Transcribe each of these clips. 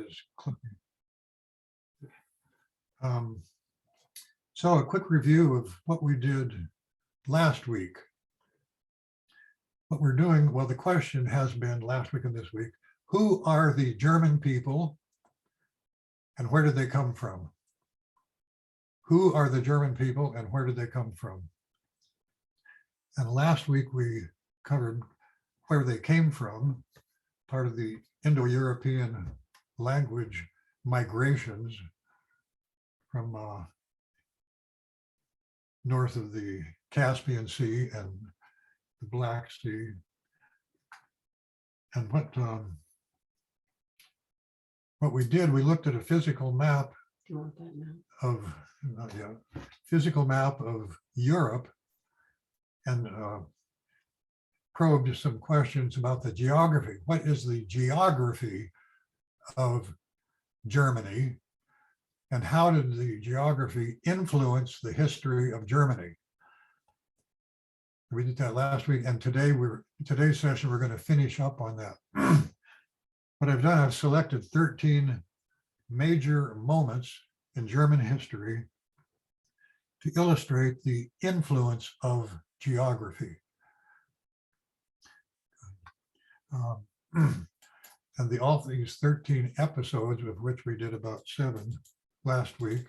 is clicking. So a quick review of what we did last week. What we're doing, well, the question has been last week and this week, who are the German people and where did they come from? Who are the German people and where did they come from? And last week we covered where they came from, part of the Indo-European language migrations from north of the Caspian Sea and the Black Sea. And what we did, we looked at a physical map Do you want that now? of, not yet, physical map of Europe and probed some questions about the geography. What is the geography of Germany? And how did the geography influence the history of Germany? We did that last week, and today's session, we're going to finish up on that. What I've done, I've selected 13 major moments in German history to illustrate the influence of geography. And all these 13 episodes, of which we did about 7 last week.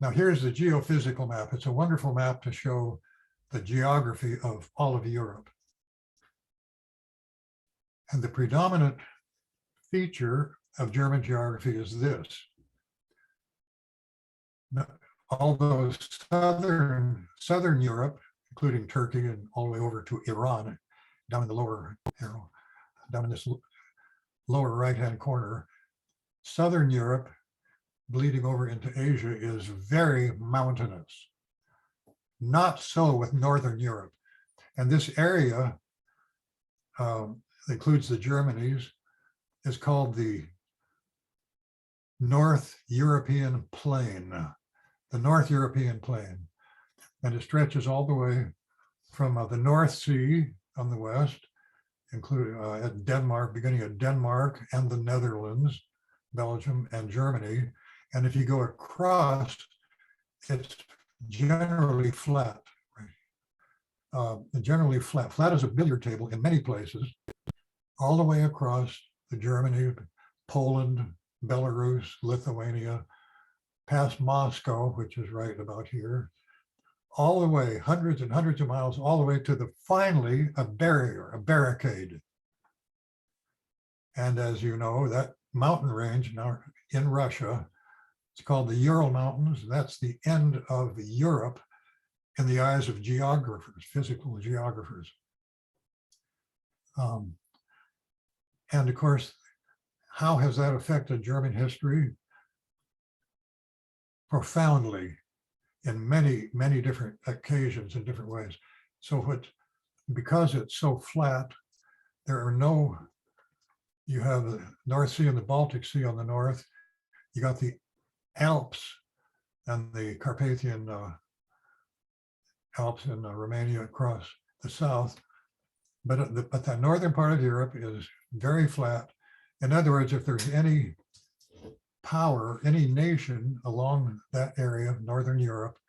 Now here's the geophysical map. It's a wonderful map to show the geography of all of Europe. And the predominant feature of German geography is this. Now, although southern Europe, including Turkey and all the way over to Iran, down in the lower arrow, down in this lower right-hand corner, southern Europe, bleeding over into Asia, is very mountainous. Not so with northern Europe. And this area includes the Germanies, is called the North European Plain, the North European Plain. And it stretches all the way from the North Sea on the west, including at Denmark, beginning at Denmark and the Netherlands, Belgium and Germany. And if you go across, it's generally flat. Generally flat. Flat as a billiard table in many places, all the way across the Germany, Poland, Belarus, Lithuania, past Moscow, which is right about here, all the way, hundreds and hundreds of miles, all the way to finally a barrier, a barricade. And as you know, that mountain range now in Russia, it's called the Ural Mountains. That's the end of Europe in the eyes of geographers, physical geographers. And of course, how has that affected German history? Profoundly, in many, many different occasions in different ways. So because it's so flat, there are no, you have the North Sea and the Baltic Sea on the north, you got the Alps and the Carpathian Alps in Romania across the south. But the northern part of Europe is very flat. In other words, if there's any power, any nation along that area of Northern Europe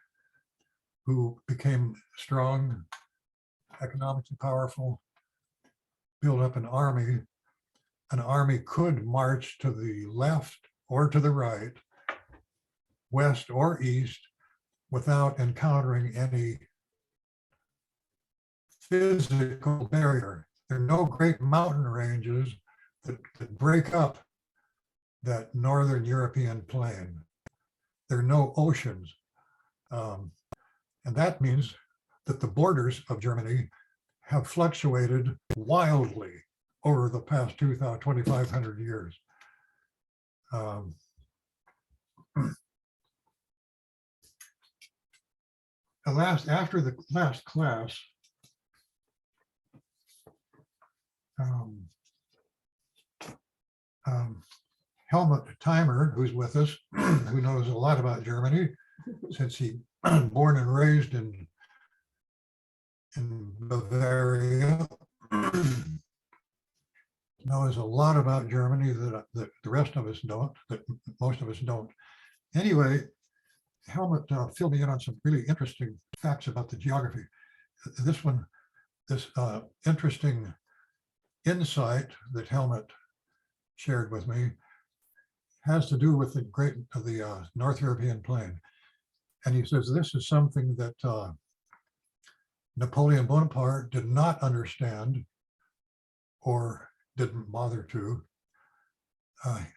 who became strong, economically powerful, built up an army could march to the left or to the right, west or east, without encountering any physical barrier. There are no great mountain ranges that break up that Northern European plain. There are no oceans. And that means that the borders of Germany have fluctuated wildly over the past 2,500 years. After the last class, Helmut Timer, who's with us, who knows a lot about Germany, since he born and raised in Bavaria, knows a lot about Germany that the rest of us don't, that most of us don't. Anyway, Helmut filled me in on some really interesting facts about the geography. This interesting insight that Helmut shared with me has to do with the North European plain. And he says this is something that Napoleon Bonaparte did not understand or didn't bother to.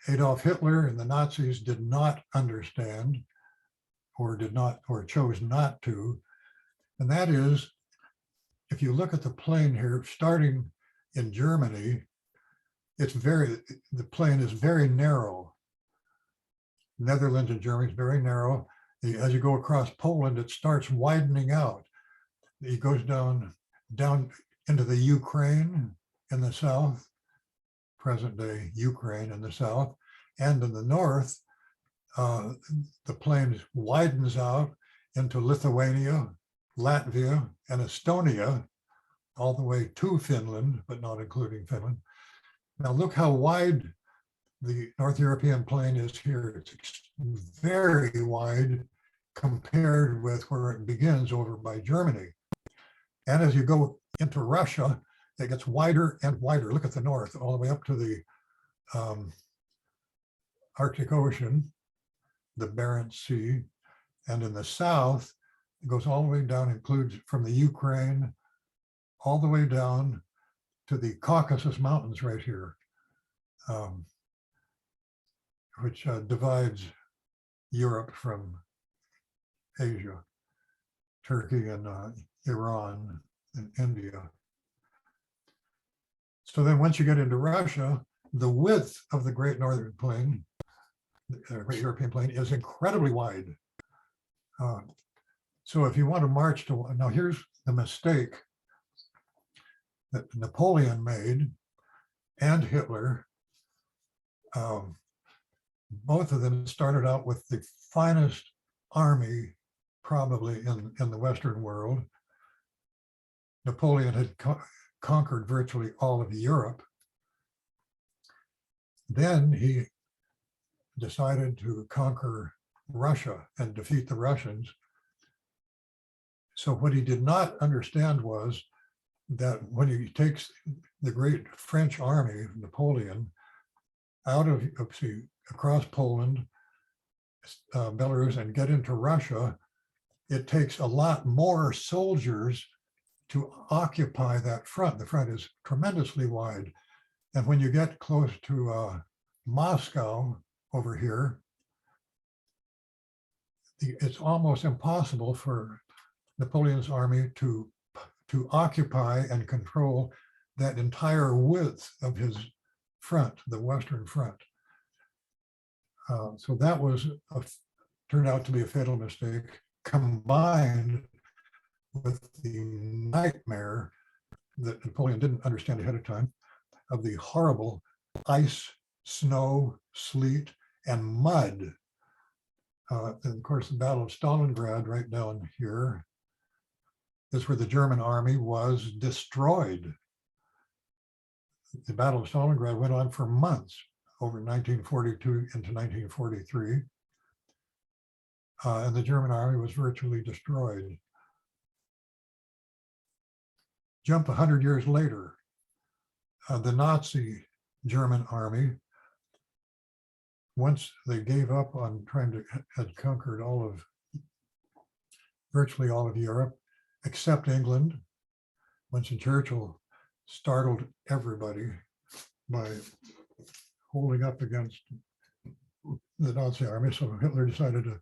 Adolf Hitler and the Nazis did not understand or chose not to. And that is, if you look at the plain here, starting in Germany, the plain is very narrow. Netherlands and Germany is very narrow. As you go across Poland, it starts widening out. It goes down into the Ukraine in the south, present day Ukraine in the south, and in the north, the plain widens out into Lithuania, Latvia, and Estonia, all the way to Finland, but not including Finland. Now look how wide the North European plain is here. It's very wide compared with where it begins over by Germany. And as you go into Russia, it gets wider and wider. Look at the north, all the way up to the Arctic Ocean, the Barents Sea. And in the south, it goes all the way down, includes from the Ukraine, all the way down to the Caucasus Mountains right here, which divides Europe from Asia, Turkey and Iran and India. So then once you get into Russia, the width of the Great Northern Plain, the Great European Plain, is incredibly wide. So if you want to march to, now here's the mistake that Napoleon made and Hitler. Both of them started out with the finest army probably in the Western world. Napoleon had conquered virtually all of Europe. Then he decided to conquer Russia and defeat the Russians. So what he did not understand was that when he takes the great French army, Napoleon, out of across Poland, Belarus, and get into Russia, it takes a lot more soldiers to occupy that front. The front is tremendously wide. And when you get close to Moscow over here, it's almost impossible for Napoleon's army to occupy and control that entire width of his front, the Western front. So that turned out to be a fatal mistake, combined with the nightmare that Napoleon didn't understand ahead of time of the horrible ice, snow, sleet, and mud. And of course, the Battle of Stalingrad right down here is where the German army was destroyed. The Battle of Stalingrad went on for months, over 1942 into 1943. And the German army was virtually destroyed. Jump 100 years later, the Nazi German army, once they gave up on had conquered virtually all of Europe, except England. Winston Churchill startled everybody by holding up against the Nazi army. So Hitler decided to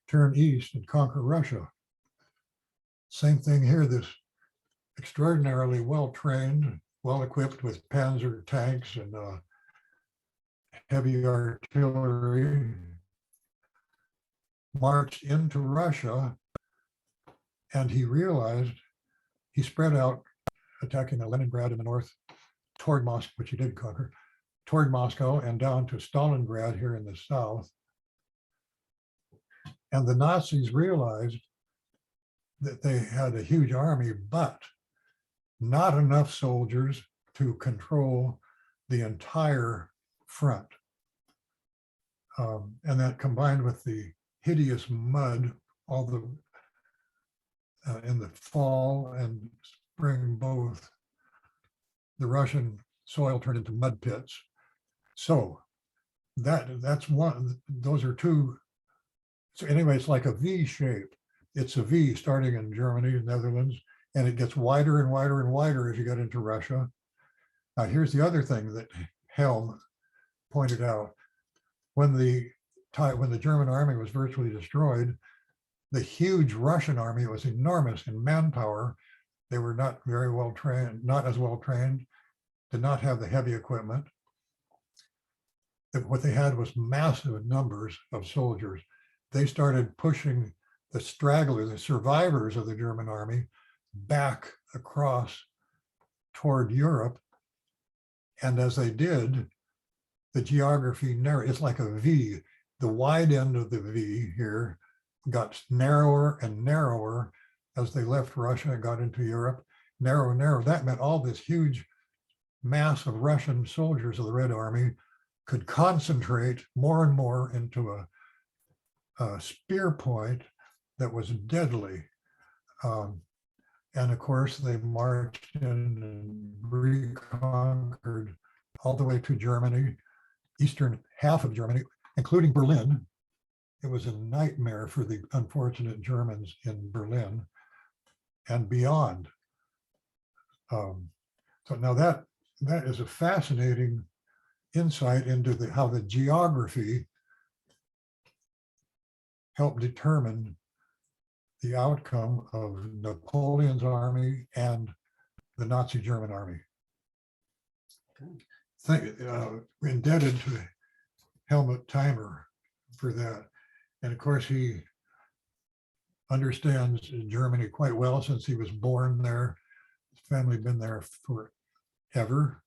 turn east and conquer Russia. Same thing here, this extraordinarily well-trained, well-equipped with Panzer tanks and heavy artillery, marched into Russia, and he realized he spread out, attacking Leningrad in the north toward Moscow, which he did conquer, toward Moscow and down to Stalingrad here in the south. And the Nazis realized that they had a huge army, but not enough soldiers to control the entire front. And that combined with the hideous mud, all the in the fall and spring both, the Russian soil turned into mud pits. So that's one, those are two. So anyway, it's like a V shape. It's a V starting in Germany, Netherlands, and it gets wider and wider and wider as you get into Russia. Now, here's the other thing that Helm pointed out. When the German army was virtually destroyed, the huge Russian army was enormous in manpower. They were not very well trained, not as well trained, did not have the heavy equipment. What they had was massive numbers of soldiers. They started pushing the stragglers, the survivors of the German army, back across toward Europe. And as they did, the geography narrowed. It's like a V. The wide end of the V here got narrower and narrower as they left Russia and got into Europe. Narrow and narrow. That meant all this huge mass of Russian soldiers of the Red Army could concentrate more and more into a spear point that was deadly. And of course, they marched in and reconquered all the way to Germany, eastern half of Germany, including Berlin. It was a nightmare for the unfortunate Germans in Berlin and beyond. So now that is a fascinating insight into how the geography helped determine the outcome of Napoleon's army and the Nazi German army. Indebted to Helmut Timer for that. And of course, he understands Germany quite well since he was born there. His family had been there forever,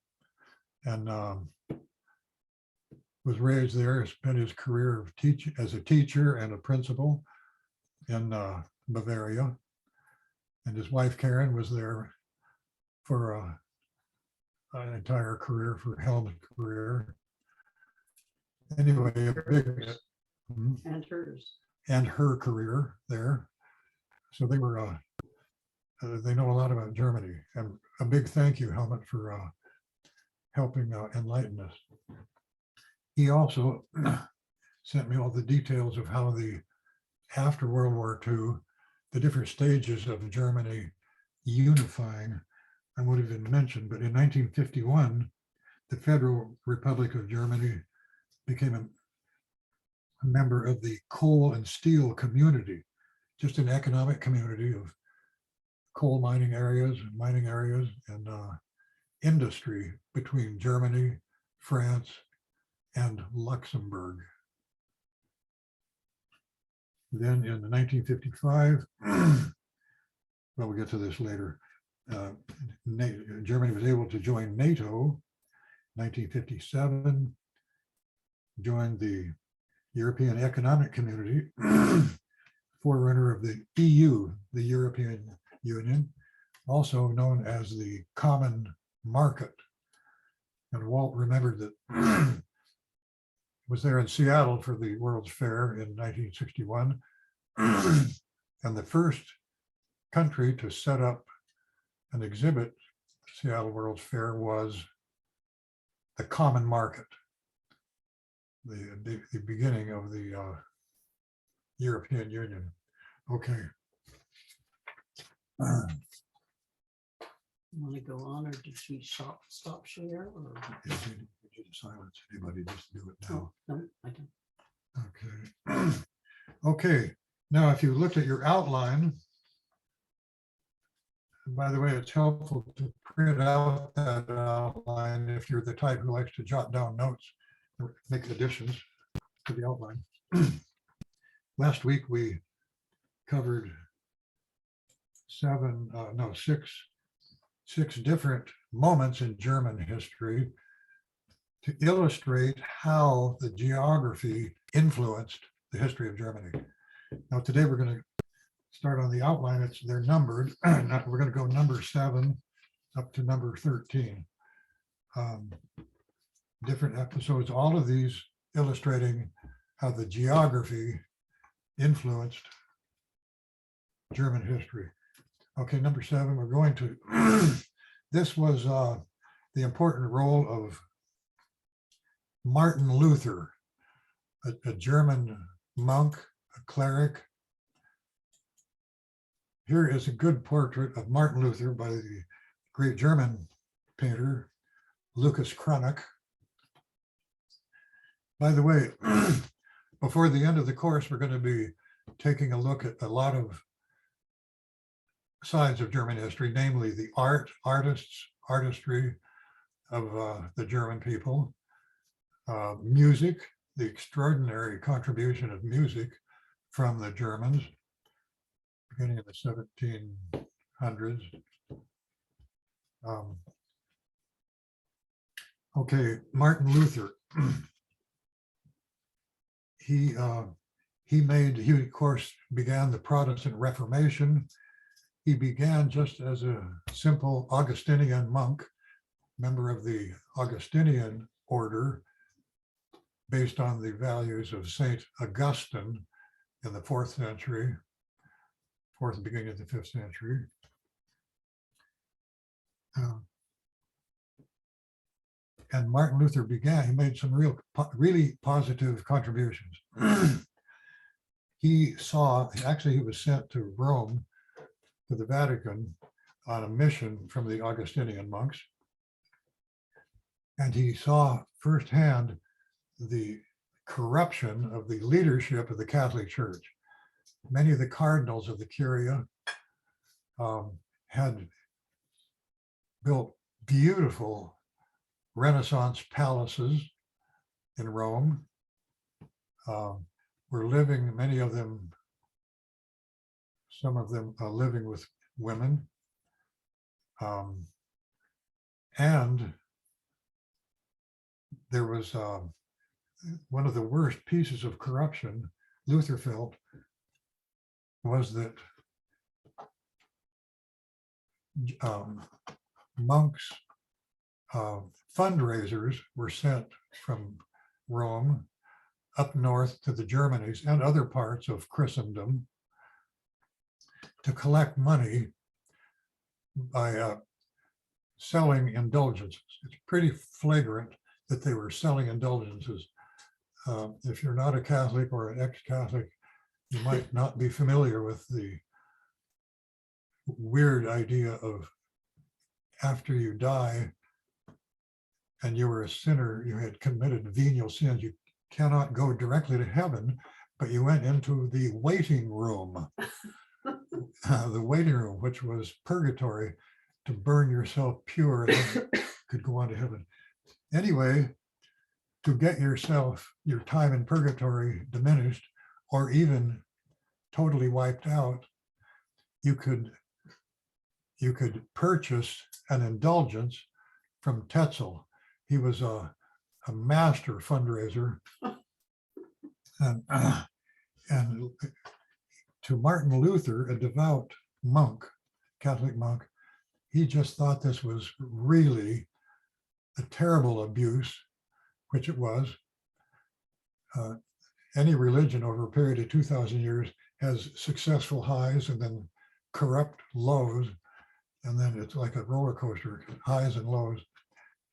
and was raised there, spent his career of as a teacher and a principal in Bavaria. And his wife, Karen, was there for an entire career, for Helmut's career. Anyway, and hers. And her career there. So they were, they know a lot about Germany. And a big thank you, Helmut, for helping enlighten us. He also sent me all the details of how after World War II, the different stages of Germany unifying. I would have been mentioned, but in 1951, the Federal Republic of Germany became a member of the coal and steel community, just an economic community of coal mining areas and industry between Germany, France, and Luxembourg. Then in 1955, well, we'll get to this later, Germany was able to join NATO. 1957, joined the European Economic Community, forerunner of the EU, the European Union, also known as the Common Market. And Walt remembered that was there in Seattle for the World's Fair in 1961. And the first country to set up an exhibit, Seattle World's Fair, was the Common Market, the beginning of the European Union. Okay. You want to go on, or did she stop share? Or? Yeah, you silence anybody, just do it now. No, I don't. Okay. Okay. Now, if you look at your outline, and by the way, it's helpful to print out that outline if you're the type who likes to jot down notes or make additions to the outline. Last week, we covered six different moments in German history to illustrate how the geography influenced the history of Germany. Now, today we're going to start on the outline. They're numbered. We're going to go number 7 up to number 13. different episodes, all of these illustrating how the geography influenced German history. Okay, number 7, we're going to, this was the important role of Martin Luther, a German monk, a cleric. Here is a good portrait of Martin Luther by the great German painter, Lucas Cranach. By the way, before the end of the course, we're going to be taking a look at a lot of sides of German history, namely the artistry of the German people, music, the extraordinary contribution of music from the Germans, beginning in the 1700s. Okay, Martin Luther. He of course began the Protestant Reformation. He began just as a simple Augustinian monk, member of the Augustinian order, based on the values of Saint Augustine in the 4th century, beginning of the 5th century. And Martin Luther he made some really positive contributions. He was sent to Rome, to the Vatican, on a mission from the Augustinian monks. And he saw firsthand the corruption of the leadership of the Catholic Church. Many of the cardinals of the Curia had built beautiful Renaissance palaces in Rome, were living, many of them, some of them living with women. And there was one of the worst pieces of corruption Luther felt was that monks' fundraisers were sent from Rome up north to the Germanies and other parts of Christendom to collect money by selling indulgences. It's pretty flagrant that they were selling indulgences. If you're not a Catholic or an ex-Catholic, you might not be familiar with the weird idea of after you die and you were a sinner, you had committed venial sins, you cannot go directly to heaven, but you went into the waiting room, which was purgatory, to burn yourself pure and then could go on to heaven. Anyway, to get your time in purgatory diminished or even totally wiped out, you could purchase an indulgence from Tetzel. He was a master fundraiser. And to Martin Luther, a devout monk, Catholic monk, he just thought this was really a terrible abuse, which it was. Any religion over a period of 2,000 years has successful highs and then corrupt lows, and then it's like a roller coaster, highs and lows.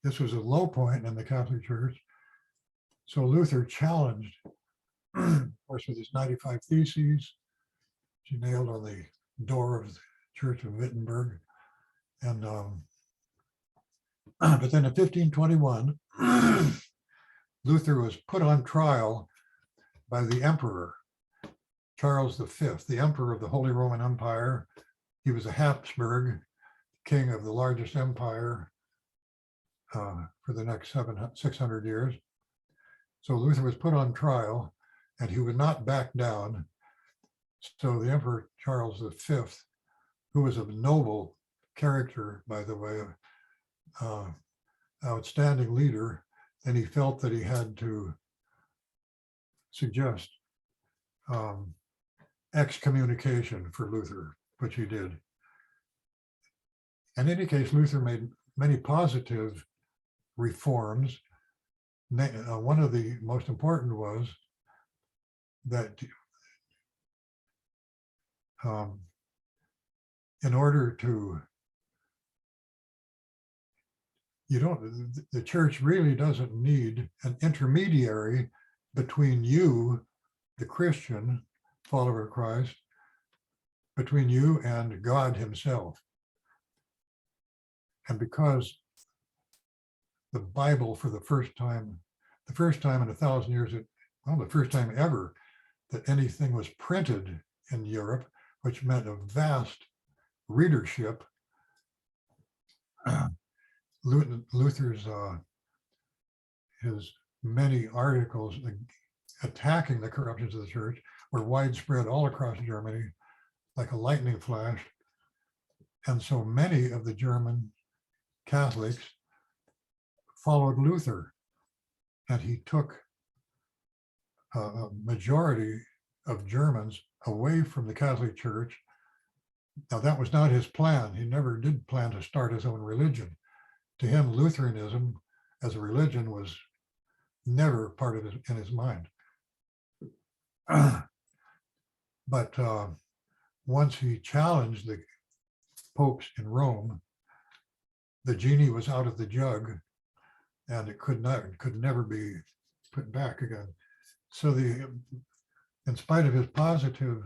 This was a low point in the Catholic Church. So Luther challenged, of course, with his 95 Theses, she nailed on the door of the Church of Wittenberg. And but then in 1521, Luther was put on trial by the Emperor, Charles V, the Emperor of the Holy Roman Empire. He was a Habsburg, king of the largest empire for the next 600 years. So Luther was put on trial and he would not back down. So the Emperor Charles V, who was a noble character, by the way, outstanding leader, and he felt that he had to suggest excommunication for Luther, which he did. In any case, Luther made many positive reforms, one of the most important was that in order to, the church really doesn't need an intermediary between you, the Christian follower of Christ, between you and God himself. And because the Bible, for the first time in 1,000 years, the first time ever that anything was printed in Europe, which meant a vast readership, Luther's his many articles attacking the corruptions of the church were widespread all across Germany like a lightning flash. And so many of the German Catholics followed Luther, and he took a majority of Germans away from the Catholic Church. Now, that was not his plan. He never did plan to start his own religion. To him, Lutheranism as a religion was never part of in his mind. But once he challenged the popes in Rome, the genie was out of the jug, and it could never be put back again. So in spite of his positive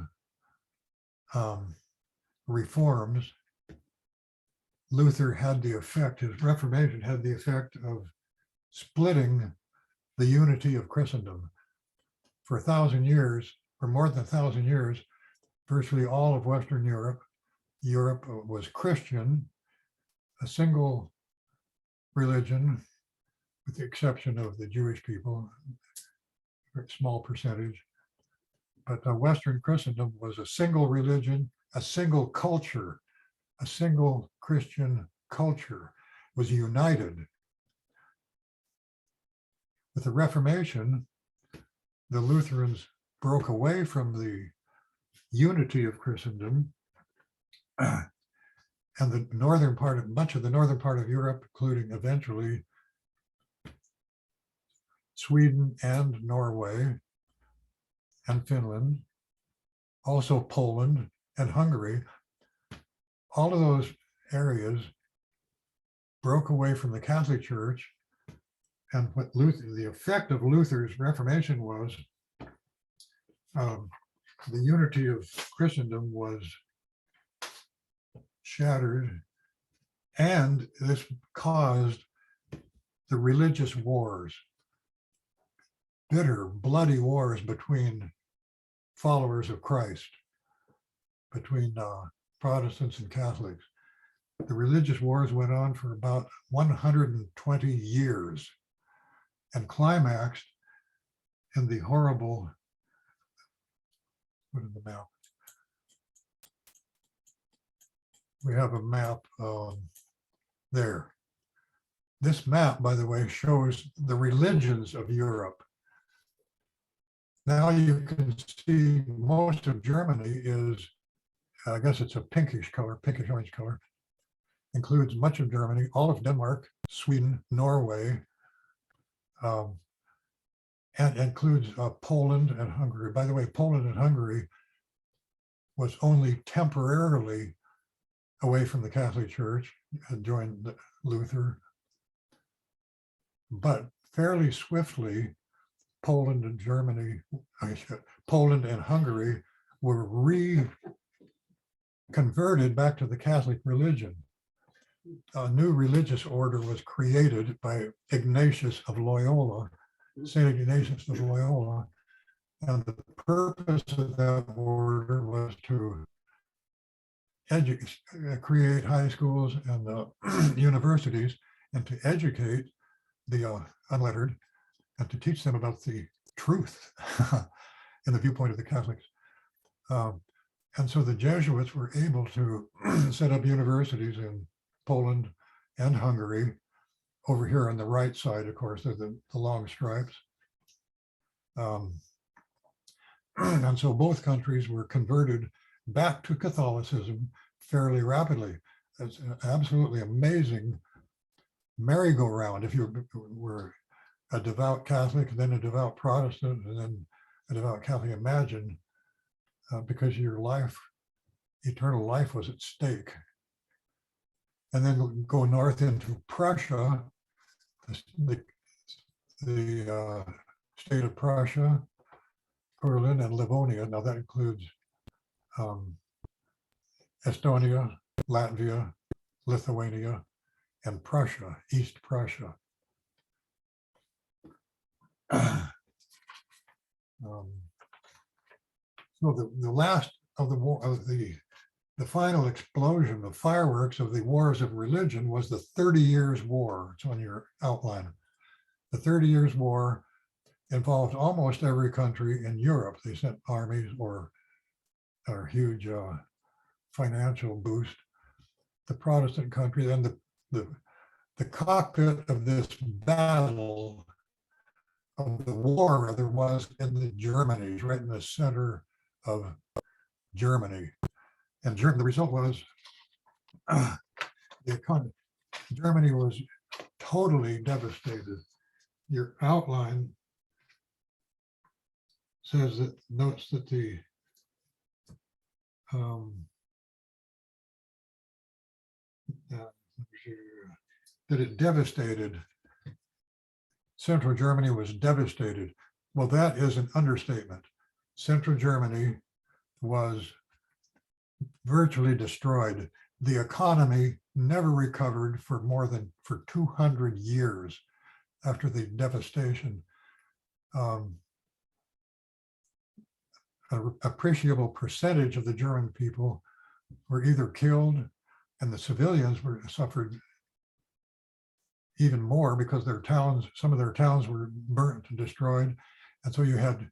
reforms, Luther had the effect, his Reformation had the effect of splitting the unity of Christendom. For 1,000 years, for more than 1,000 years, virtually all of Western Europe was Christian, a single religion, with the exception of the Jewish people, a small percentage. But Western Christendom was a single religion, a single culture, a single Christian culture, was united. With the Reformation, the Lutherans broke away from the unity of Christendom, and the much of the northern part of Europe, including eventually Sweden and Norway and Finland, also Poland and Hungary, all of those areas broke away from the Catholic Church. And what the effect of Luther's Reformation was, the unity of Christendom was shattered, and this caused the religious wars, bitter, bloody wars between followers of Christ, between Protestants and Catholics. The religious wars went on for about 120 years and climaxed in the horrible, what is the map? We have a map there. This map, by the way, shows the religions of Europe. Now you can see most of Germany is, I guess it's a pinkish color, pinkish orange color, includes much of Germany, all of Denmark, Sweden, Norway, and includes Poland and Hungary. By the way, Poland and Hungary was only temporarily away from the Catholic Church and joined Luther, but fairly swiftly, Poland and Hungary were converted back to the Catholic religion. A new religious order was created by Ignatius of Loyola, Saint Ignatius of Loyola, and the purpose of that order was to create high schools and universities, and to educate the unlettered, and to teach them about the truth in the viewpoint of the Catholics. And so the Jesuits were able to set up universities in Poland and Hungary. Over here on the right side, of course, are the long stripes. And so both countries were converted back to Catholicism fairly rapidly. It's an absolutely amazing merry-go-round, if you were a devout Catholic, and then a devout Protestant, and then a devout Catholic. Imagine, because your life, eternal life was at stake. And then go north into Prussia, the state of Prussia, Berlin, and Livonia. Now that includes Estonia, Latvia, Lithuania, and Prussia, East Prussia. So the last of the war, of the final explosion, the fireworks of the wars of religion was the 30 Years' War. It's on your outline. The 30 Years' War involved almost every country in Europe. They sent armies or huge financial boost. The Protestant country, and the cockpit of this battle, of the war rather, was in the Germany, right in the center of Germany. And the result was the economy. Germany was totally devastated. Your outline says that, notes that that it devastated. Central Germany was devastated. Well, that is an understatement. Central Germany was virtually destroyed. The economy never recovered for 200 years after the devastation. An appreciable percentage of the German people were either killed, and the civilians suffered even more because some of their towns were burnt and destroyed. And so you had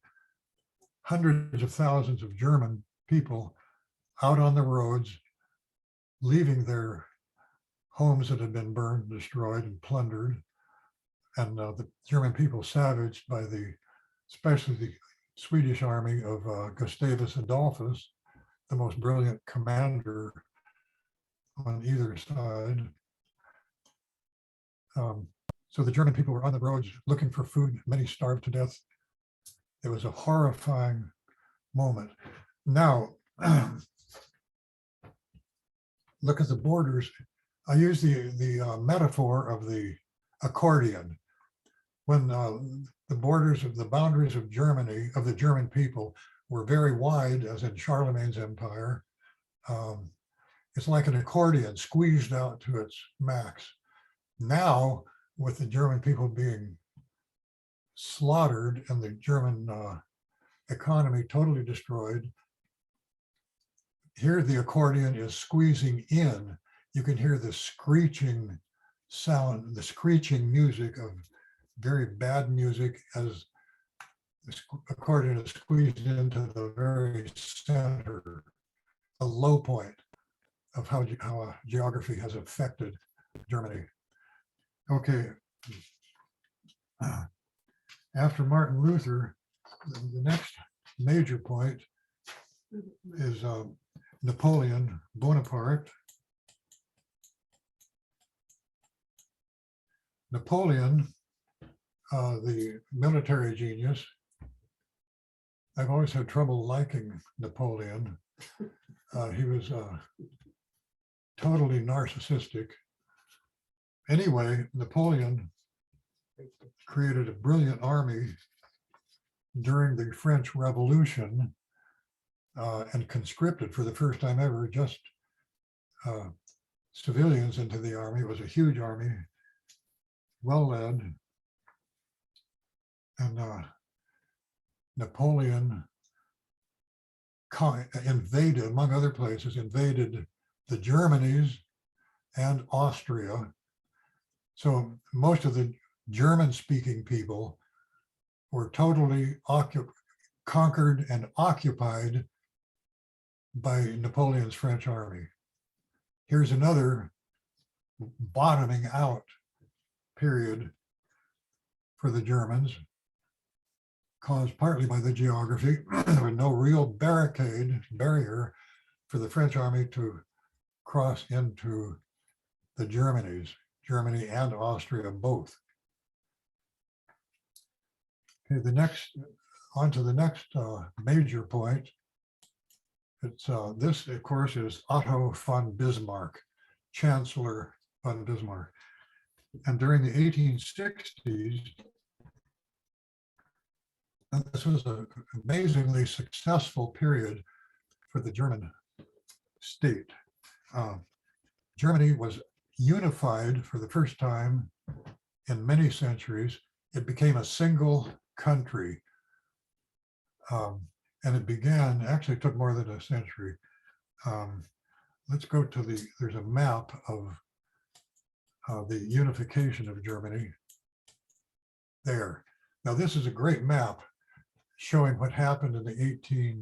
hundreds of thousands of German people out on the roads, leaving their homes that had been burned, destroyed, and plundered. And the German people savaged by especially the Swedish army of Gustavus Adolphus, the most brilliant commander on either side. So the German people were on the roads looking for food. Many starved to death. It was a horrifying moment. Now, look at the borders. I use the metaphor of the accordion. When the boundaries of Germany, of the German people, were very wide, as in Charlemagne's empire, it's like an accordion squeezed out to its max. Now, with the German people being slaughtered and the German economy totally destroyed, here the accordion is squeezing in. You can hear the screeching sound, the screeching music of very bad music as the accordion is squeezed into the very center, a low point of how geography has affected Germany. Okay. After Martin Luther, the next major point is Napoleon Bonaparte. Napoleon, the military genius. I've always had trouble liking Napoleon. He was totally narcissistic. Anyway, Napoleon created a brilliant army during the French Revolution and conscripted for the first time ever just civilians into the army. It was a huge army, well led. And Napoleon invaded, among other places, invaded the Germanies and Austria. So most of the German-speaking people were totally conquered and occupied by Napoleon's French army. Here's another bottoming out period for the Germans, caused partly by the geography. There was no real barrier for the French army to cross into the Germany and Austria both. Okay, on to the next major point. It's this, of course, is Otto von Bismarck, Chancellor von Bismarck. And during the 1860s, this was an amazingly successful period for the German state. Germany was unified for the first time in many centuries. It became a single country. And it began, actually it took more than a century. Let's go to there's a map of the unification of Germany there. Now this is a great map showing what happened in the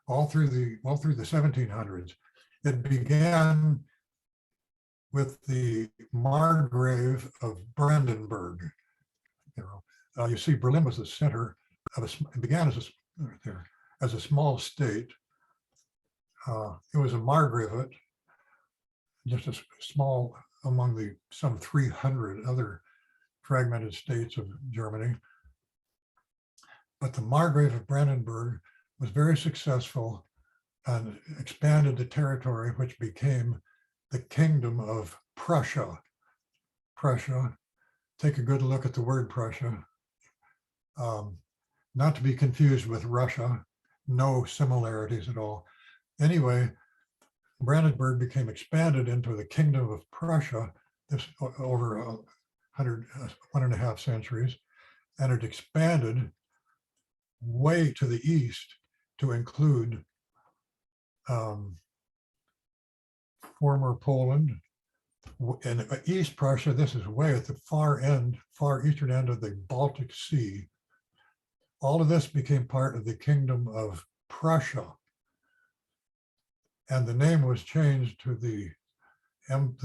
all through the 1700s. It began with the Margrave of Brandenburg. You see Berlin was the center of it began as a small state. It was a Margravate, just a small among some 300 other fragmented states of Germany. But the Margrave of Brandenburg was very successful and expanded the territory, which became the Kingdom of Prussia. Prussia, take a good look at the word Prussia. Not to be confused with Russia, no similarities at all. Anyway, Brandenburg became expanded into the Kingdom of Prussia over 1.5 centuries, and it expanded way to the east to include former Poland. In East Prussia, this is way at the far eastern end of the Baltic Sea. All of this became part of the Kingdom of Prussia. And the name was changed to the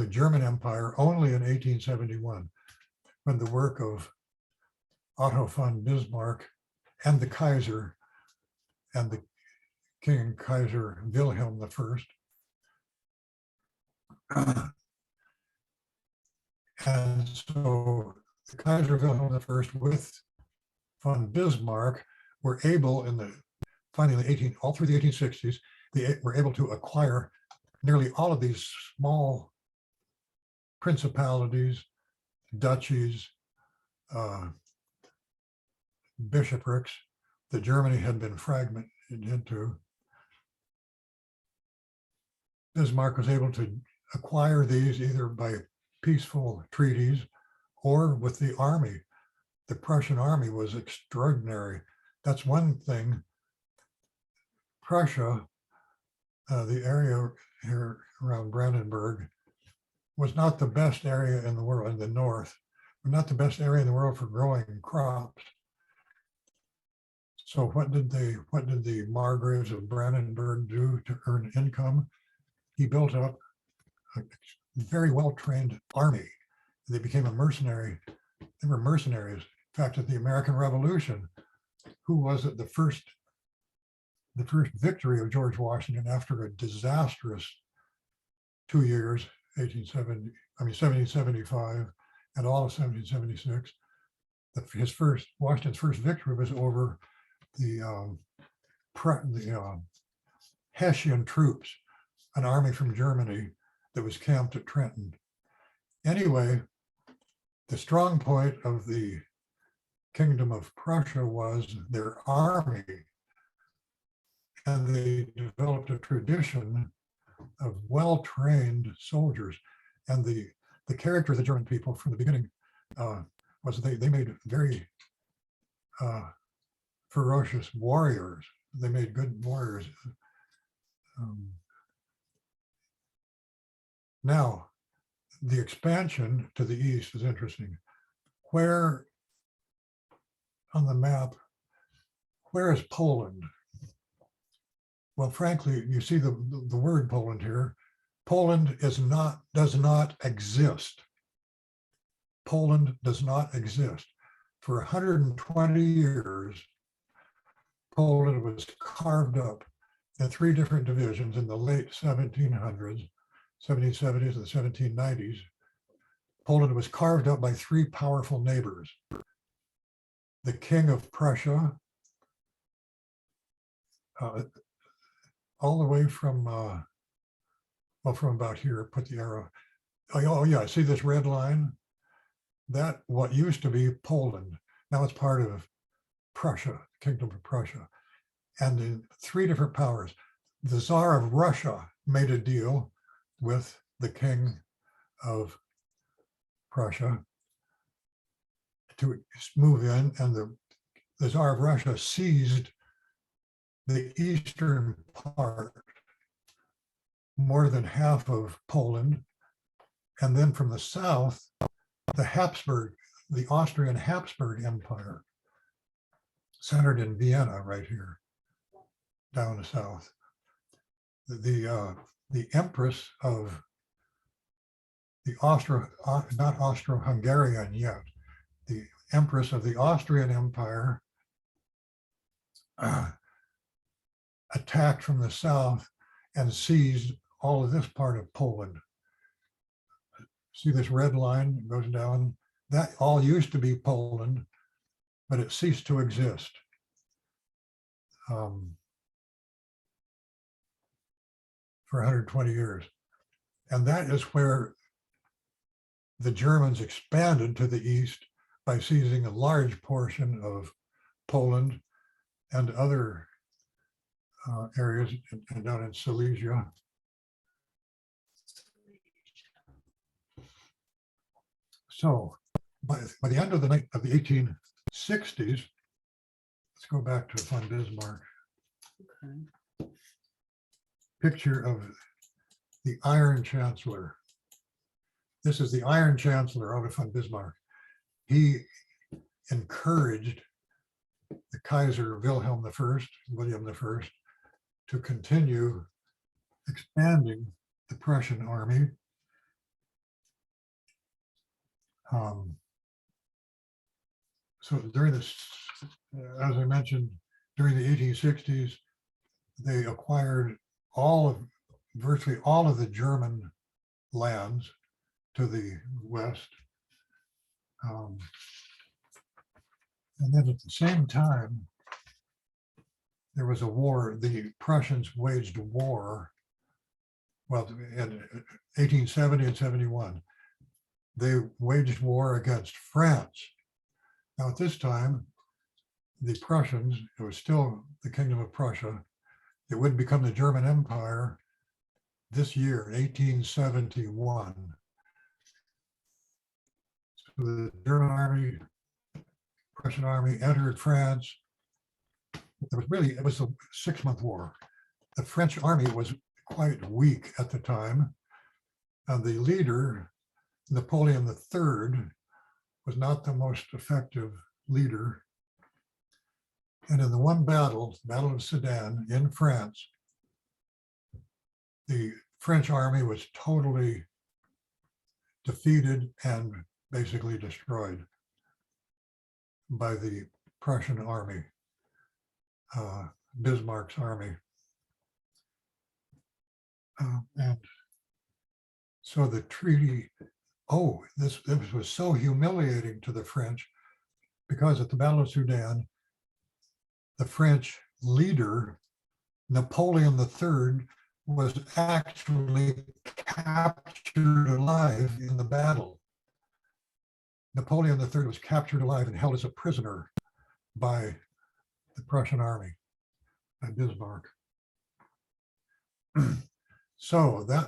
German Empire only in 1871, when the work of Otto von Bismarck and the Kaiser and the King and Kaiser Wilhelm I. And so the Kaiser Wilhelm I with von Bismarck were able finally all through the 1860s, they were able to acquire nearly all of these small principalities, duchies, bishoprics that Germany had been fragmented into. Bismarck was able to acquire these either by peaceful treaties or with the army. The Prussian army was extraordinary. That's one thing. Prussia, the area here around Brandenburg, was not the best area in the world in the north, but not the best area in the world for growing crops. So what did the Margraves of Brandenburg do to earn income? He built up a very well-trained army. They became a mercenary. They were mercenaries. In fact, at the American Revolution, who was it the first victory of George Washington after a disastrous 2 years, 1775 and all of 1776. Washington's first victory was over the Hessian troops, an army from Germany that was camped at Trenton. Anyway, the strong point of the Kingdom of Prussia was their army, and they developed a tradition of well-trained soldiers. And the character of the German people from the beginning was they made very ferocious warriors. They made good warriors. Now, the expansion to the east is interesting. Where on the map, where is Poland? Well, frankly, you see the word Poland here. Poland does not exist. Poland does not exist. For 120 years, Poland was carved up in 3 different divisions in the late 1700s, 1770s and the 1790s. Poland was carved up by 3 powerful neighbors. the King of Prussia, all the way from, well, from about here, put the arrow. Oh yeah, see this red line? That what used to be Poland. Now it's part of Prussia, Kingdom of Prussia. And the three different powers. The Tsar of Russia made a deal with the King of Prussia to move in, and the Tsar of Russia seized the eastern part, more than half of Poland, and then from the south, the Austrian Habsburg Empire, centered in Vienna, right here, down the south. The Empress of the not Austro-Hungarian yet, the Empress of the Austrian Empire attacked from the south and seized all of this part of Poland. See this red line goes down? That all used to be Poland, but it ceased to exist. For 120 years. And that is where the Germans expanded to the east by seizing a large portion of Poland and other areas down in Silesia. So by the end of the 1860s, let's go back to von Bismarck. Okay. Picture of the Iron Chancellor. This is the Iron Chancellor, Otto von Bismarck. He encouraged the Kaiser Wilhelm I, William I, to continue expanding the Prussian army. So during this, as I mentioned, during the 1860s, they acquired virtually all of the German lands to the west. And then at the same time, there was a war. The Prussians waged war. Well, in 1870 and 71, they waged war against France. Now at this time, the Prussians, it was still the Kingdom of Prussia. It would become the German Empire this year, 1871. So the German army, Prussian army entered France. It was a 6-month war. The French army was quite weak at the time. And the leader, Napoleon III, was not the most effective leader. And in the one battle, the Battle of Sedan in France, the French army was totally defeated and basically destroyed by the Prussian army, Bismarck's army. And so the treaty, this was so humiliating to the French, because at the Battle of Sedan, the French leader, Napoleon III, was actually captured alive in the battle. Napoleon III was captured alive and held as a prisoner by the Prussian army, by Bismarck. So this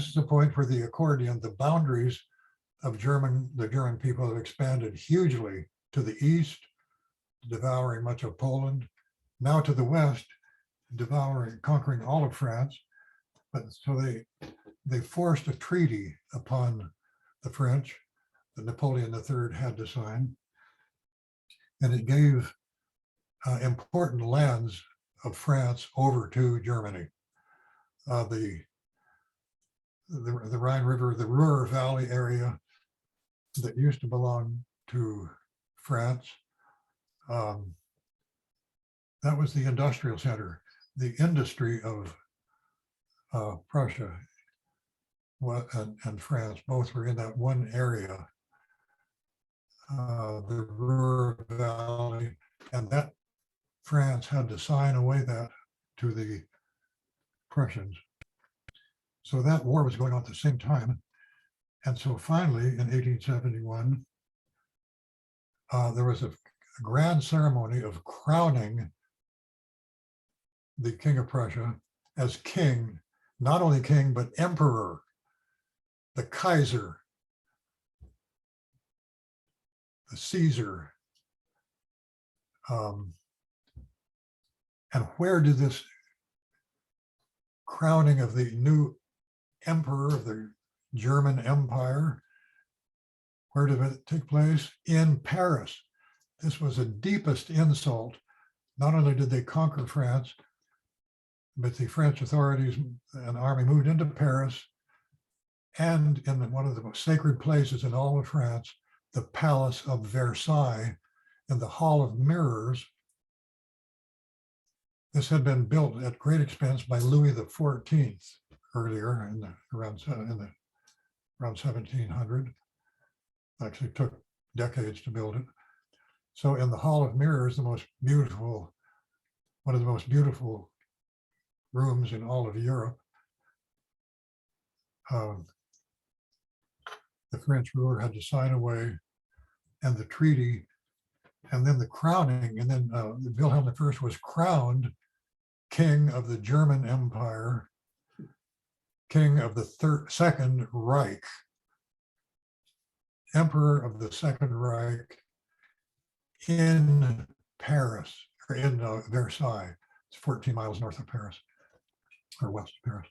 is the point where the accordion, the boundaries of the German people have expanded hugely to the east, devouring much of Poland, now to the west, conquering all of France. But so they forced a treaty upon the French that Napoleon III had to sign, and it gave important lands of France over to Germany. The Rhine River, the Ruhr Valley area that used to belong to France, that was the industrial center. The industry of Prussia and France both were in that one area. the Ruhr Valley, and that France had to sign away that to the Prussians. So that war was going on at the same time. And so finally, in 1871, there was a grand ceremony of crowning the King of Prussia as king, not only king, but emperor, the Kaiser, the Caesar. And where did this crowning of the new emperor of the German Empire, where did it take place? In Paris. This was the deepest insult. Not only did they conquer France, but the French authorities and army moved into Paris, and in one of the most sacred places in all of France, the Palace of Versailles, in the Hall of Mirrors. This had been built at great expense by Louis XIV earlier around 1700. Actually took decades to build it. So in the Hall of Mirrors, one of the most beautiful rooms in all of Europe, the French ruler had to sign away, and the treaty, and then the crowning, and then Wilhelm I was crowned king of the German Empire, king of the Second Reich, emperor of the Second Reich in Paris, or in Versailles. It's 14 miles north of Paris, or west of Paris.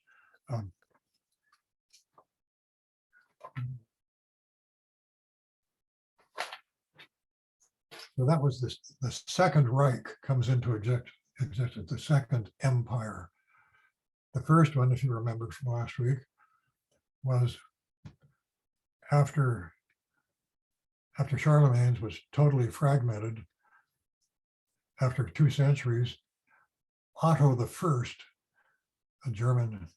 So that was the Second Reich comes into existence, the Second Empire. The first one, if you remember from last week, was after Charlemagne's was totally fragmented, after 2 centuries, Otto I, a German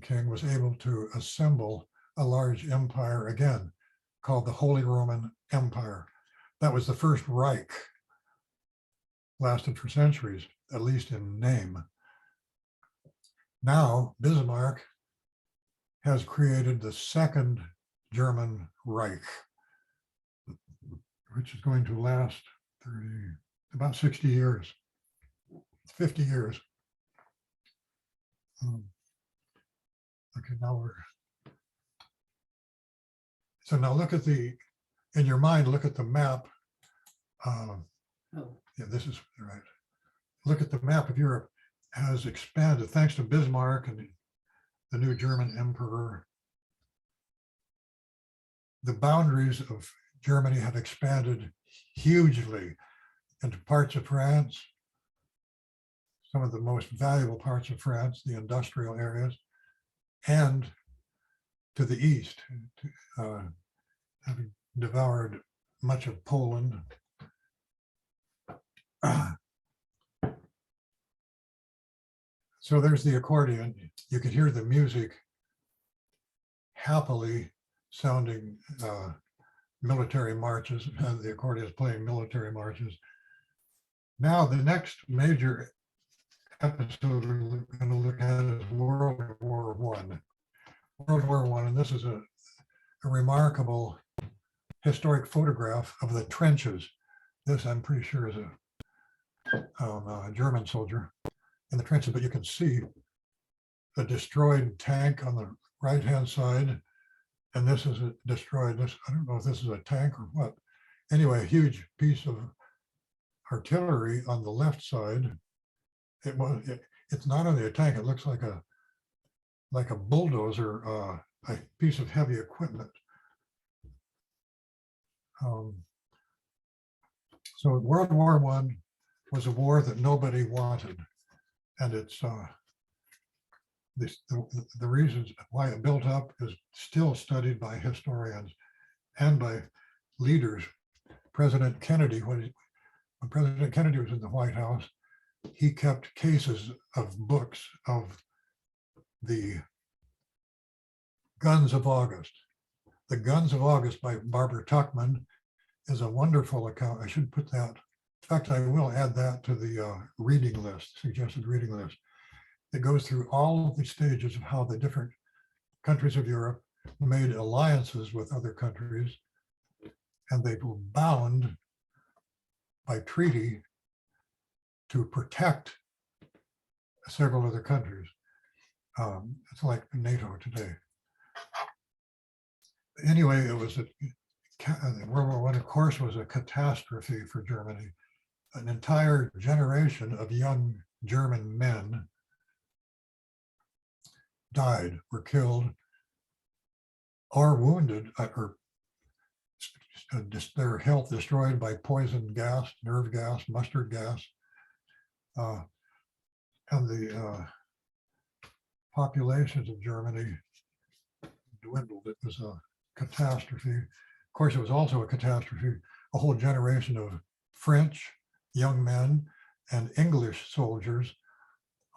king, was able to assemble a large empire again, called the Holy Roman Empire. That was the first Reich, lasted for centuries, at least in name. Now, Bismarck has created the Second German Reich, which is going to last about 60 years, 50 years. Okay, so now look at in your mind, look at the map. Yeah, this is right. Look at the map of Europe has expanded thanks to Bismarck and the new German emperor. The boundaries of Germany have expanded hugely into parts of France, some of the most valuable parts of France, the industrial areas, and to the east, having devoured much of Poland. So there's the accordion. You can hear the music happily sounding military marches, and the accordion is playing military marches. Now, the next major episode we're going to look at is World War I. World War I, and this is a remarkable historic photograph of the trenches. This, I'm pretty sure, is a German soldier in the trenches, but you can see a destroyed tank on the right-hand side, and this is a destroyed, I don't know if this is a tank or what. Anyway, a huge piece of artillery on the left side. It's not only a tank, it looks like a bulldozer, a piece of heavy equipment. So World War I was a war that nobody wanted, and it's the reasons why it built up is still studied by historians and by leaders. President Kennedy, when President Kennedy was in the White House, he kept cases of books of the Guns of August. The Guns of August by Barbara Tuchman is a wonderful account. I should put that. In fact, I will add that to the reading list, suggested reading list. It goes through all of the stages of how the different countries of Europe made alliances with other countries, and they were bound by treaty to protect several other countries. It's like NATO today. Anyway, it was World War I, of course, was a catastrophe for Germany. An entire generation of young German men died, were killed, or wounded, or their health destroyed by poison gas, nerve gas, mustard gas. And the populations of Germany dwindled. It was a catastrophe. Of course, it was also a catastrophe. A whole generation of French young men and English soldiers,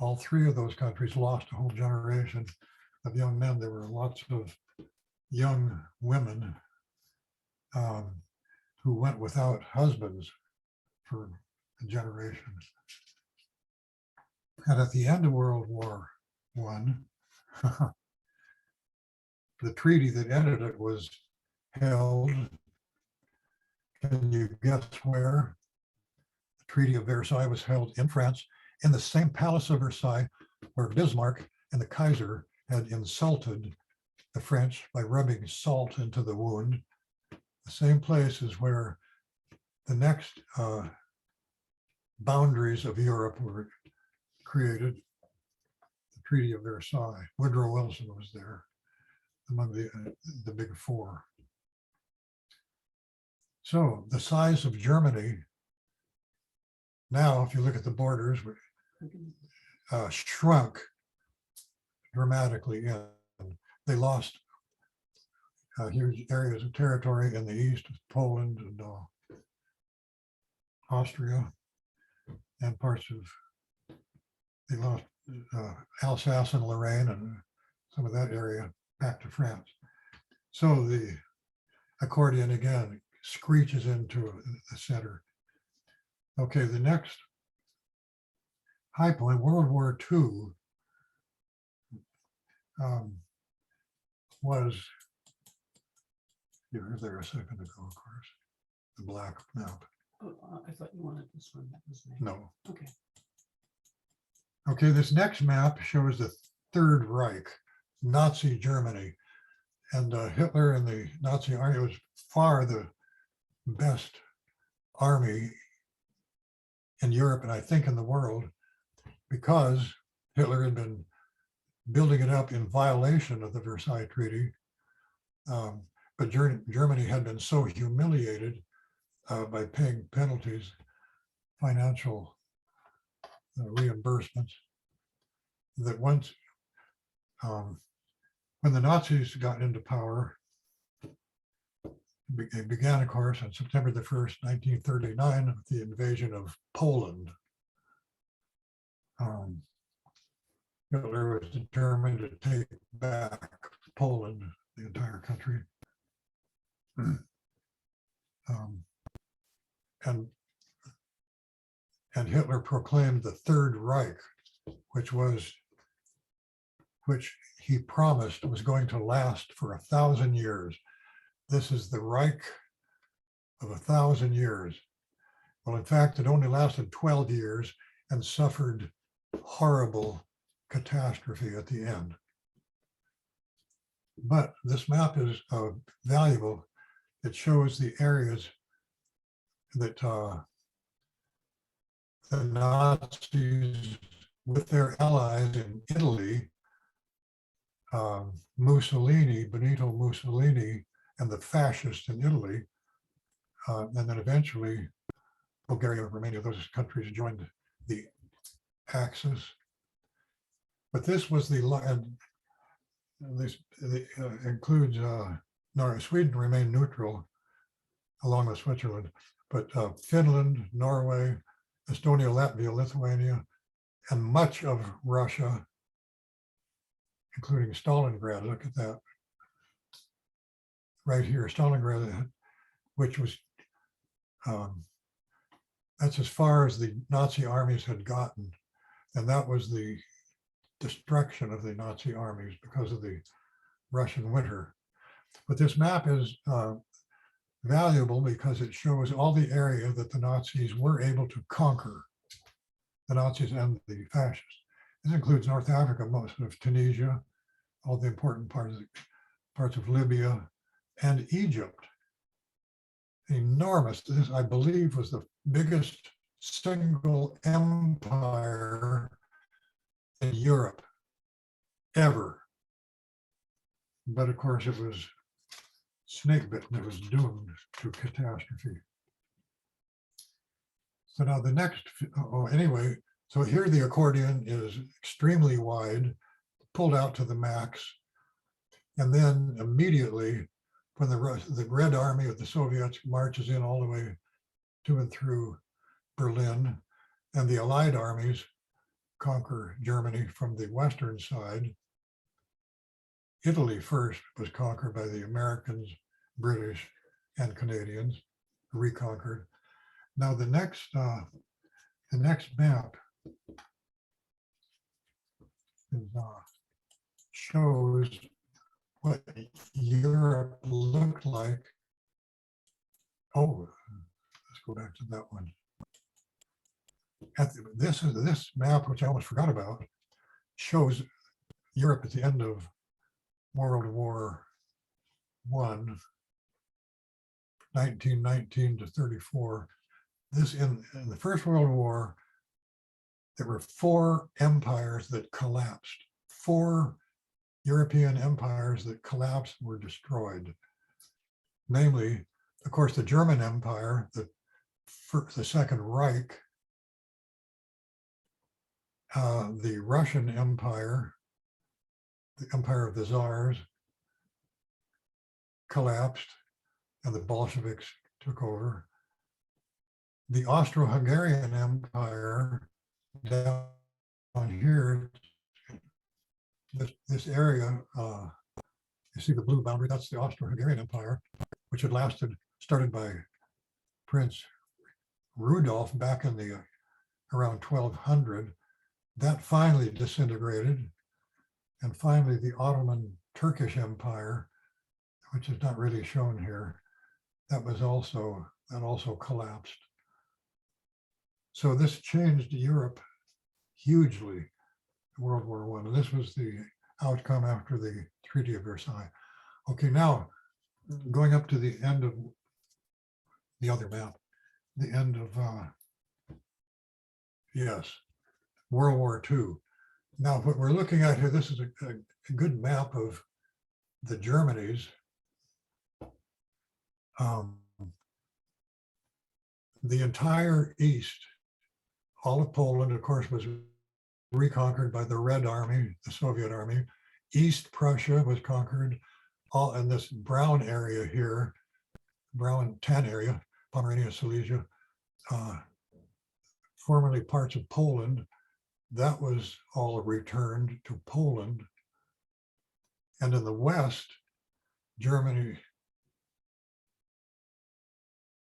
all three of those countries lost a whole generation of young men. There were lots of young women who went without husbands for a generation. And at the end of World War I, the treaty that ended it was held. Can you guess where? The Treaty of Versailles was held in France, in the same Palace of Versailles where Bismarck and the Kaiser had insulted the French by rubbing salt into the wound. The same place is where the next boundaries of Europe were created. The Treaty of Versailles. Woodrow Wilson was there among the big four. So the size of Germany now, if you look at the borders, shrunk dramatically. They lost huge areas of territory in the east, Poland and Austria, and parts of, they lost Alsace and Lorraine and some of that area back to France. So the accordion again screeches into the center. Okay, the next high point, World War II, was, you were there a second ago, of course, the black map. Oh, I thought you wanted this one. That was me. No. Okay. Okay, this next map shows the Third Reich, Nazi Germany. And Hitler and the Nazi army was far the best army in Europe, and I think in the world, because Hitler had been building it up in violation of the Versailles Treaty. But Germany had been so humiliated by paying penalties, financial reimbursements, that once, when the Nazis got into power, it began, of course, on September the 1st, 1939, with the invasion of Poland. Hitler was determined to take back Poland, the entire country. And Hitler proclaimed the Third Reich, which he promised was going to last for 1,000 years. This is the Reich of 1,000 years. Well, in fact, it only lasted 12 years and suffered horrible catastrophe at the end. But this map is valuable. It shows the areas that the Nazis, with their allies in Italy, Mussolini, Benito Mussolini, and the fascists in Italy, and then eventually Bulgaria and Romania, those countries joined the Axis. But this was and this includes, Sweden remained neutral along with Switzerland, but Finland, Norway, Estonia, Latvia, Lithuania, and much of Russia, including Stalingrad. Look at that right here, Stalingrad, which was That's as far as the Nazi armies had gotten. And that was the destruction of the Nazi armies because of the Russian winter. But this map is valuable because it shows all the area that the Nazis were able to conquer, the Nazis and the fascists. This includes North Africa, most of Tunisia, all the important parts of Libya, and Egypt. Enormous. This, I believe, was the biggest single empire in Europe ever. But of course, it was snake bitten. It was doomed to catastrophe. So now the next, anyway, so here the accordion is extremely wide, pulled out to the max. And then immediately, when the Red Army of the Soviets marches in all the way to and through Berlin, and the Allied armies conquer Germany from the western side. Italy first was conquered by the Americans, British, and Canadians, reconquered. Now the next map is, shows what Europe looked like. Oh, let's go back to that one. This map, which I almost forgot about, shows Europe at the end of World War I, 1919 to 34. This in the First World War, there were 4 empires that collapsed. 4 European empires that collapsed were destroyed. Namely, of course, the German Empire, the Second Reich, the Russian Empire, the Empire of the Tsars, collapsed, and the Bolsheviks took over. The Austro-Hungarian Empire, down here, this area, you see the blue boundary, that's the Austro-Hungarian Empire, which had started by Prince Rudolf back in the around 1200. That finally disintegrated. And finally, the Ottoman Turkish Empire, which is not really shown here, that also collapsed. So this changed Europe hugely in World War I. And this was the outcome after the Treaty of Versailles. Okay, now going up to the end of the other map, the end of, yes, World War II. Now, what we're looking at here, this is a good map of the Germanies. The entire East, all of Poland, of course, was reconquered by the Red Army, the Soviet Army. East Prussia was conquered, all in this brown area here, brown tan area, Pomerania, Silesia, formerly parts of Poland. That was all returned to Poland. And in the West, Germany,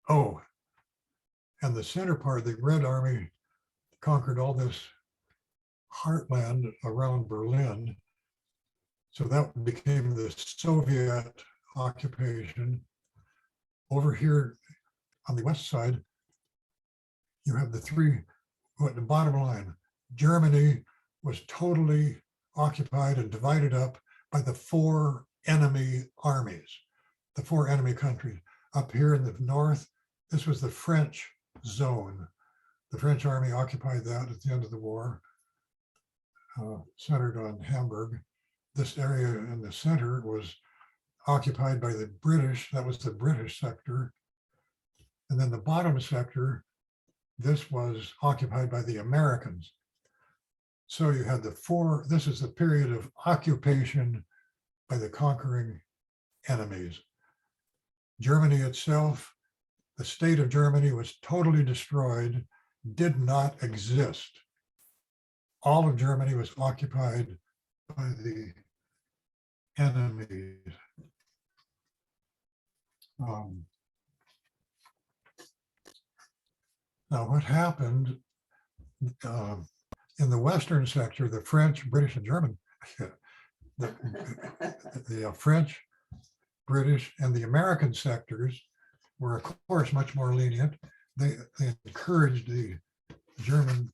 and the center part, the Red Army conquered all this heartland around Berlin. So that became the Soviet occupation. Over here on the West side, you have the bottom line, Germany was totally occupied and divided up by the 4 enemy armies, the 4 enemy countries. Up here in the north, this was the French zone. The French army occupied that at the end of the war, centered on Hamburg. This area in the center was occupied by the British. That was the British sector. And then the bottom sector, this was occupied by the Americans. So you had this is the period of occupation by the conquering enemies. Germany itself, the state of Germany was totally destroyed, did not exist. All of Germany was occupied by the enemies. Now, what happened in the Western sector, the French, British, and German, the French, British, and the American sectors were, of course, much more lenient. They encouraged the Germans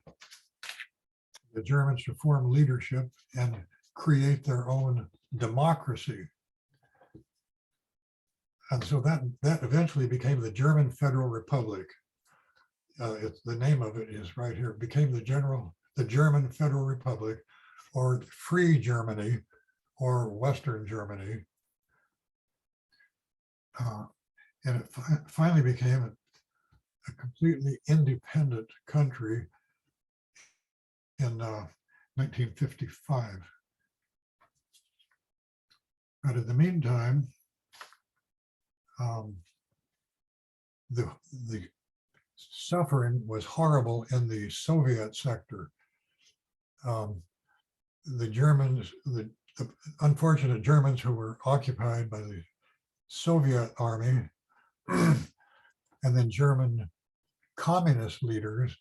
to form leadership and create their own democracy. And so that eventually became the German Federal Republic. The name of it is right here. It became the German Federal Republic, or Free Germany, or Western Germany. And it finally became a completely independent country in 1955. But in the meantime, the suffering was horrible in the Soviet sector. The Germans, the unfortunate Germans who were occupied by the Soviet army, and then German communist leaders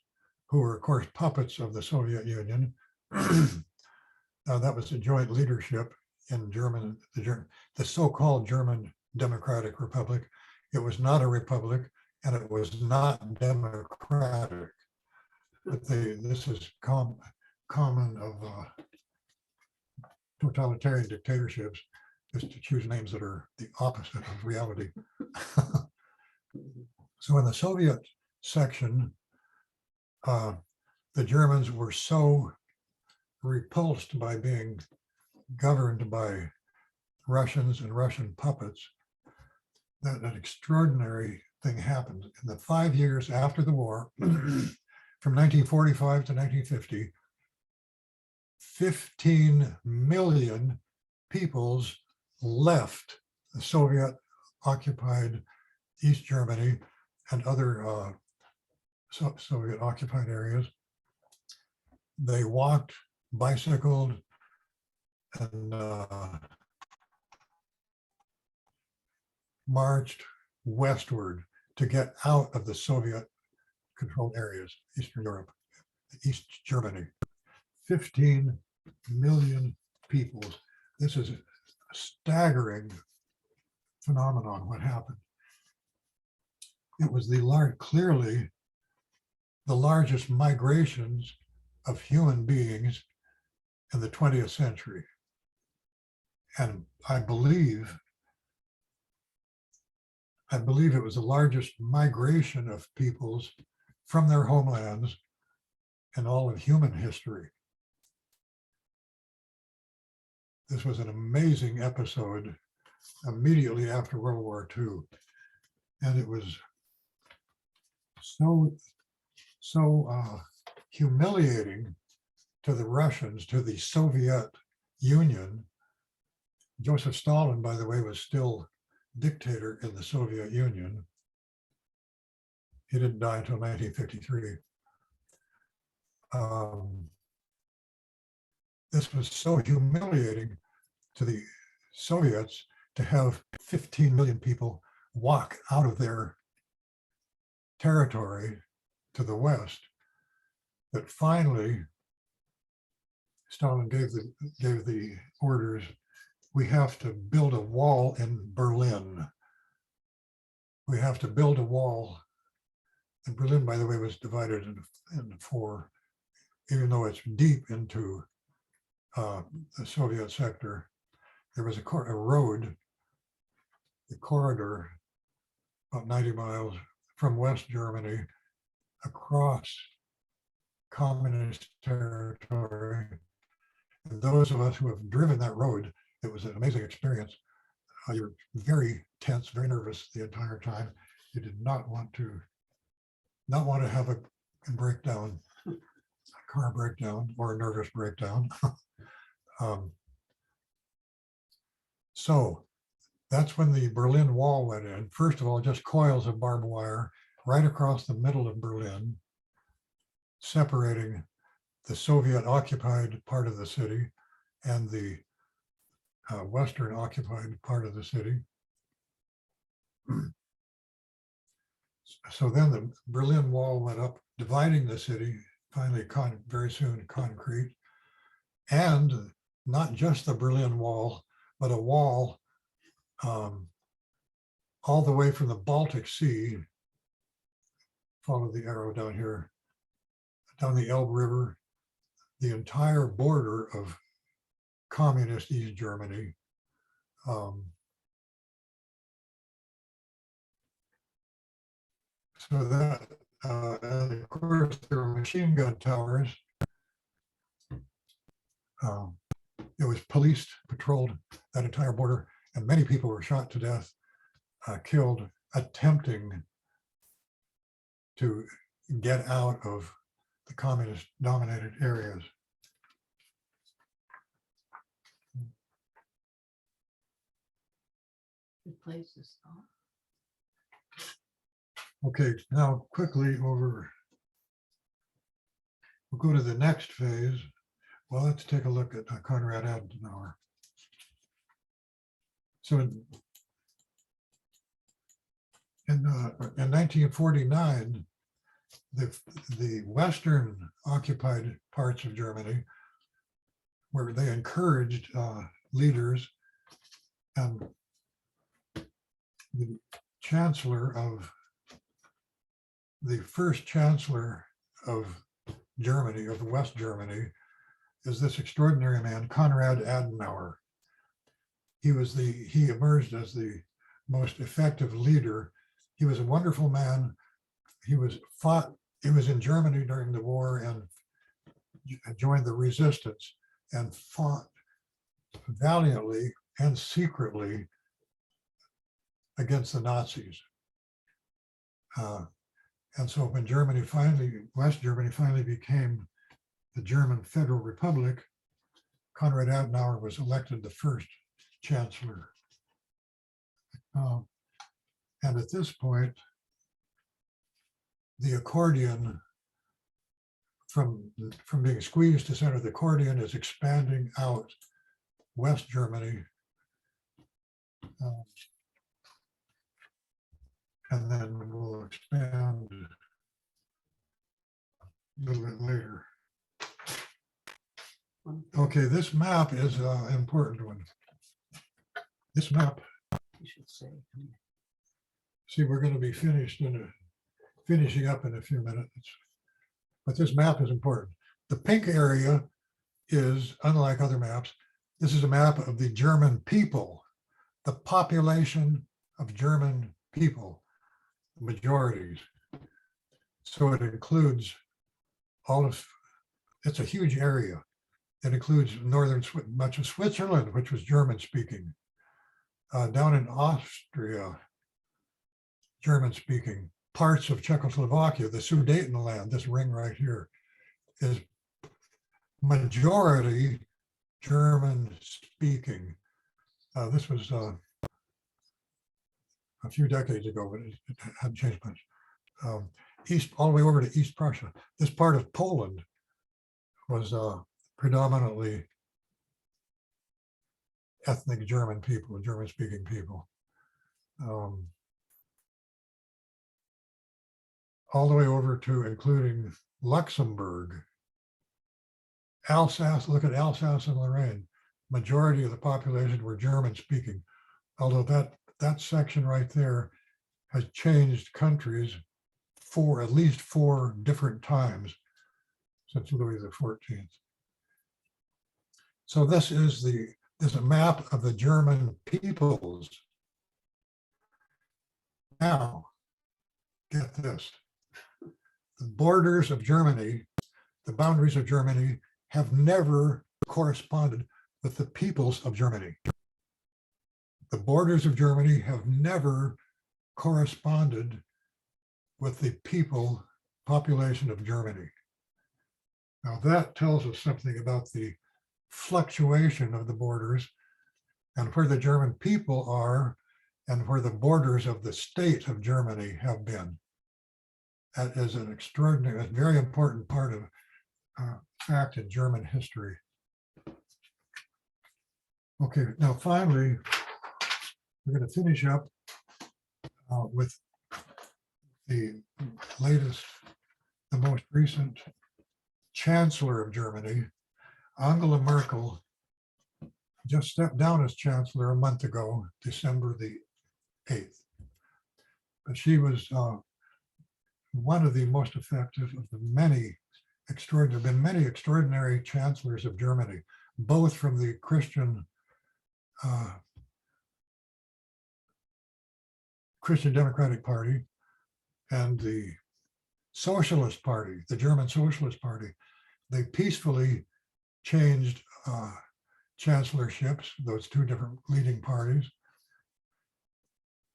who were, of course, puppets of the Soviet Union. That was a joint leadership in German, the so-called German Democratic Republic. It was not a republic, and it was not democratic. But this is common of totalitarian dictatorships, is to choose names that are the opposite of reality. So in the Soviet section, the Germans were so repulsed by being governed by Russians and Russian puppets that an extraordinary thing happened. In the 5 years after the war, from 1945 to 1950, 15 million peoples left the Soviet occupied East Germany and other Soviet occupied areas. They walked, bicycled, and marched westward to get out of the Soviet controlled areas, Eastern Europe, East Germany. 15 million people. This is a staggering phenomenon, what happened. It was clearly the largest migrations of human beings in the 20th century. And I believe it was the largest migration of peoples from their homelands in all of human history. This was an amazing episode immediately after World War II. And it was so humiliating to the Russians, to the Soviet Union. Joseph Stalin, by the way, was still dictator in the Soviet Union. He didn't die until 1953. This was so humiliating to the Soviets to have 15 million people walk out of their territory to the West, that finally Stalin gave the orders, we have to build a wall in Berlin. We have to build a wall. And Berlin, by the way, was divided into four, even though it's deep into the Soviet sector. There was a road, the corridor, about 90 miles from West Germany across communist territory. And those of us who have driven that road, it was an amazing experience. You were very tense, very nervous the entire time. You did not want to have a breakdown, a car breakdown, or a nervous breakdown. So that's when the Berlin Wall went in. First of all, just coils of barbed wire right across the middle of Berlin, separating the Soviet occupied part of the city and the Western occupied part of the city. So then the Berlin Wall went up dividing the city, finally very soon concrete, and not just the Berlin Wall, but a wall all the way from the Baltic Sea. Follow the arrow down here, down the Elbe River, the entire border of communist East Germany. So that, and of course, there were machine gun towers. It was policed, patrolled that entire border, and many people were shot to death, killed, attempting to get out of the communist dominated areas. Good places. Okay, now quickly over, we'll go to the next phase. Well, let's take a look at Konrad Adenauer. So in 1949, the Western occupied parts of Germany, where they encouraged leaders, and the chancellor of the first chancellor of Germany, of West Germany, is this extraordinary man, Konrad Adenauer. He emerged as the most effective leader. He was a wonderful man. He was in Germany during the war and joined the resistance and fought valiantly and secretly against the Nazis. And so when West Germany finally became the German Federal Republic, Konrad Adenauer was elected the first chancellor. And at this point, the accordion, from being squeezed to center, the accordion is expanding out West Germany. And then we'll expand a little bit later. Okay, this map is an important one. This map, You should say. see, we're going to be finishing up in a few minutes, but this map is important. The pink area is, unlike other maps, this is a map of the German people, the population of German people, majorities. So it includes it's a huge area. It includes much of Switzerland, which was German speaking. Down in Austria, German speaking. Parts of Czechoslovakia, the Sudetenland, this ring right here, is majority German speaking. This was a few decades ago, but it hadn't changed much. All the way over to East Prussia. This part of Poland was predominantly ethnic German people, German-speaking people. All the way over to including Luxembourg, Alsace. Look at Alsace and Lorraine. Majority of the population were German-speaking, although that section right there has changed countries at least 4 different times since Louis XIV. So this is a map of the German peoples. Now, get this. The borders of Germany, the boundaries of Germany, have never corresponded with the peoples of Germany. The borders of Germany have never corresponded with the population of Germany. Now that tells us something about the fluctuation of the borders and where the German people are and where the borders of the state of Germany have been. That is an extraordinary, a very important part of fact in German history. Okay, now finally, we're going to finish up with the latest the most recent Chancellor of Germany, Angela Merkel, just stepped down as Chancellor a month ago, December the 8th. But she was one of the most effective of the many extraordinary, there have been many extraordinary chancellors of Germany, both from the Christian Democratic Party and the Socialist Party, the German Socialist Party. They peacefully changed chancellorships, those two different leading parties.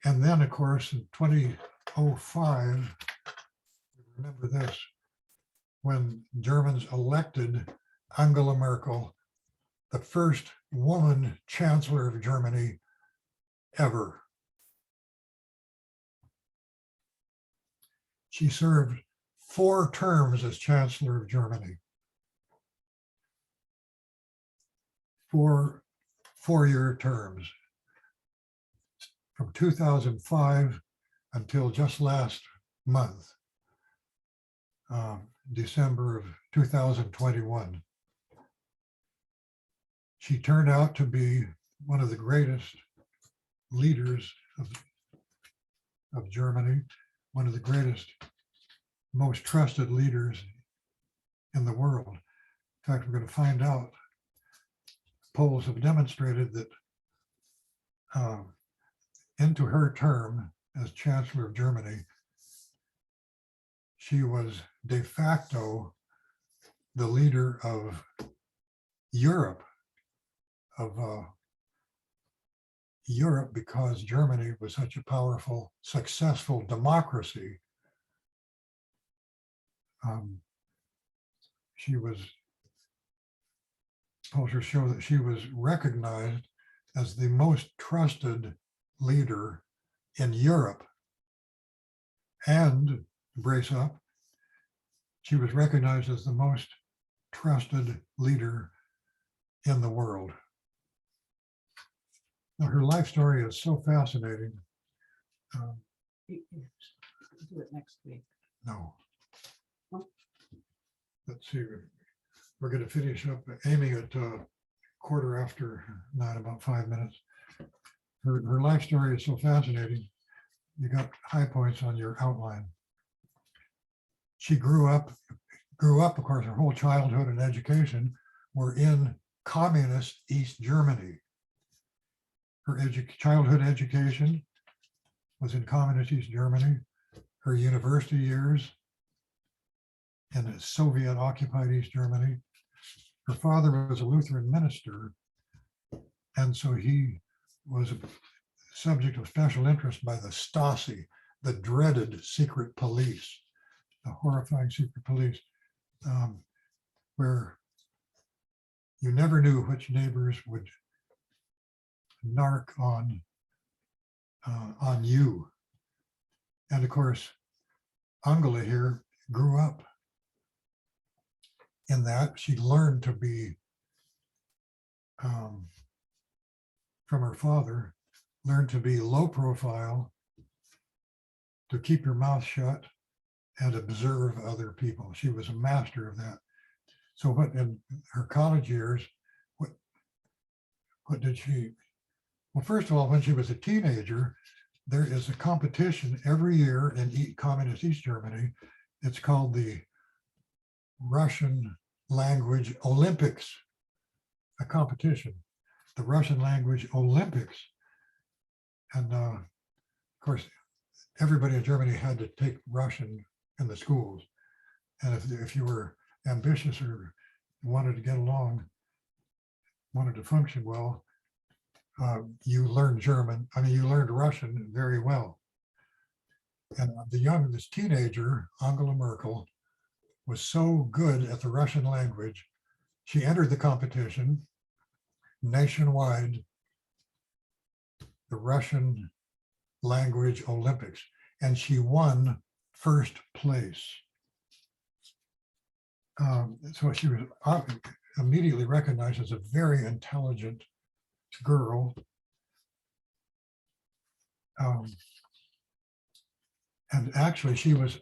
And then, of course, in 2005, remember this, when Germans elected Angela Merkel, the first woman chancellor of Germany ever. She served 4 terms as Chancellor of Germany. 4 4-year terms from 2005 until just last month, December of 2021. She turned out to be one of the greatest leaders of Germany, one of the greatest, most trusted leaders in the world. In fact, we're going to find out, polls have demonstrated that into her term as Chancellor of Germany, she was de facto the leader of Europe, because Germany was such a powerful, successful democracy. Pollsters show that she was recognized as the most trusted leader in Europe, and brace up, she was recognized as the most trusted leader in the world. Now, her life story is so fascinating. Do it next week. No. Oh. Let's see. We're going to finish up aiming at 9:15, about 5 minutes. Her life story is so fascinating. You got high points on your outline. She grew up, of course, her whole childhood and education were in communist East Germany. Her childhood education was in communist East Germany. Her university years in Soviet-occupied East Germany. Her father was a Lutheran minister, and so he was a subject of special interest by the Stasi, the dreaded secret police, the horrifying secret police, where you never knew which neighbors would narc on you. And of course, Angela here grew up in that. She learned to be, from her father, learned to be low profile, to keep your mouth shut and observe other people. She was a master of that. So what in her college years, what did she, well, first of all, when she was a teenager, there is a competition every year in communist East Germany. It's called the Russian Language Olympics, a competition, the Russian Language Olympics. And of course, everybody in Germany had to take Russian in the schools. And if you were ambitious or wanted to get along, wanted to function well, you learned you learned Russian very well. And this teenager, Angela Merkel, was so good at the Russian language, she entered the competition nationwide, the Russian Language Olympics, and she won first place. So she was immediately recognized as a very intelligent girl. And actually she was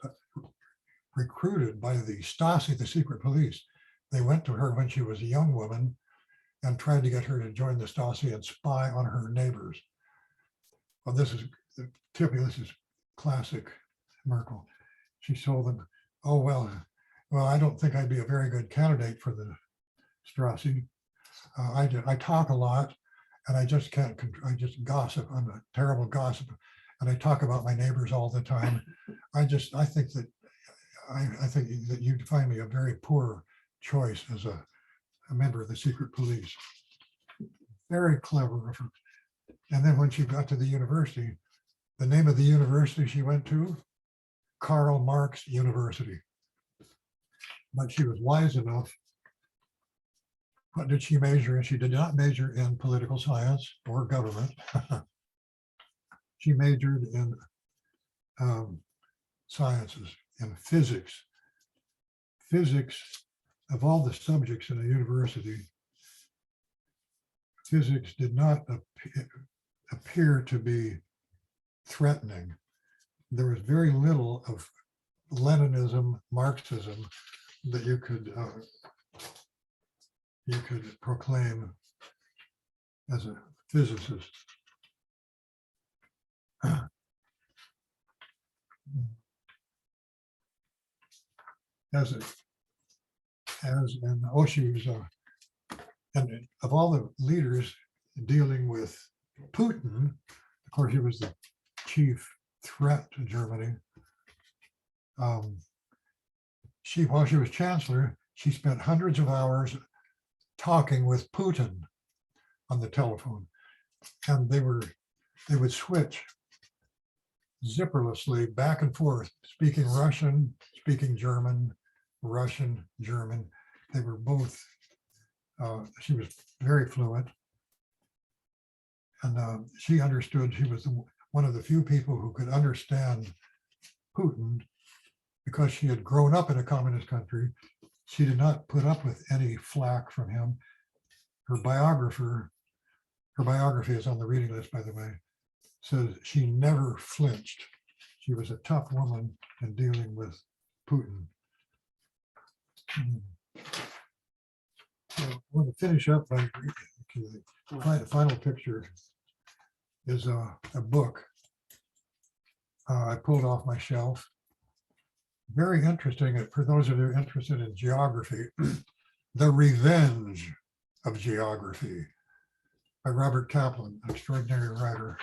recruited by the Stasi, the secret police. They went to her when she was a young woman and tried to get her to join the Stasi and spy on her neighbors. Well, this is typical, this is classic Merkel. She told them, oh, well, I don't think I'd be a very good candidate for the Stasi. I talk a lot and I just can't, I just gossip. I'm a terrible gossip. And I talk about my neighbors all the time. I think that you'd find me a very poor choice as a member of the secret police. Very clever. And then when she got to the university, the name of the university she went to, Karl Marx University. But she was wise enough. What did she major in? She did not major in political science or government. She majored in sciences, in physics. Physics, of all the subjects in a university, physics did not appear to be threatening. There was very little of Leninism, Marxism that you could proclaim as a physicist. She was, and of all the leaders dealing with Putin, of course, he was the chief threat to Germany. While she was chancellor, she spent hundreds of hours talking with Putin on the telephone, and they would switch zipperlessly back and forth, speaking Russian, speaking German, Russian, German. They were both, she was very fluent. And she understood, she was one of the few people who could understand Putin because she had grown up in a communist country. She did not put up with any flack from him. Her biography is on the reading list, by the way, says she never flinched. She was a tough woman in dealing with Putin. So I want to finish up by the final picture is a book I pulled off my shelf. Very interesting for those of you interested in geography. The Revenge of Geography by Robert Kaplan, extraordinary writer.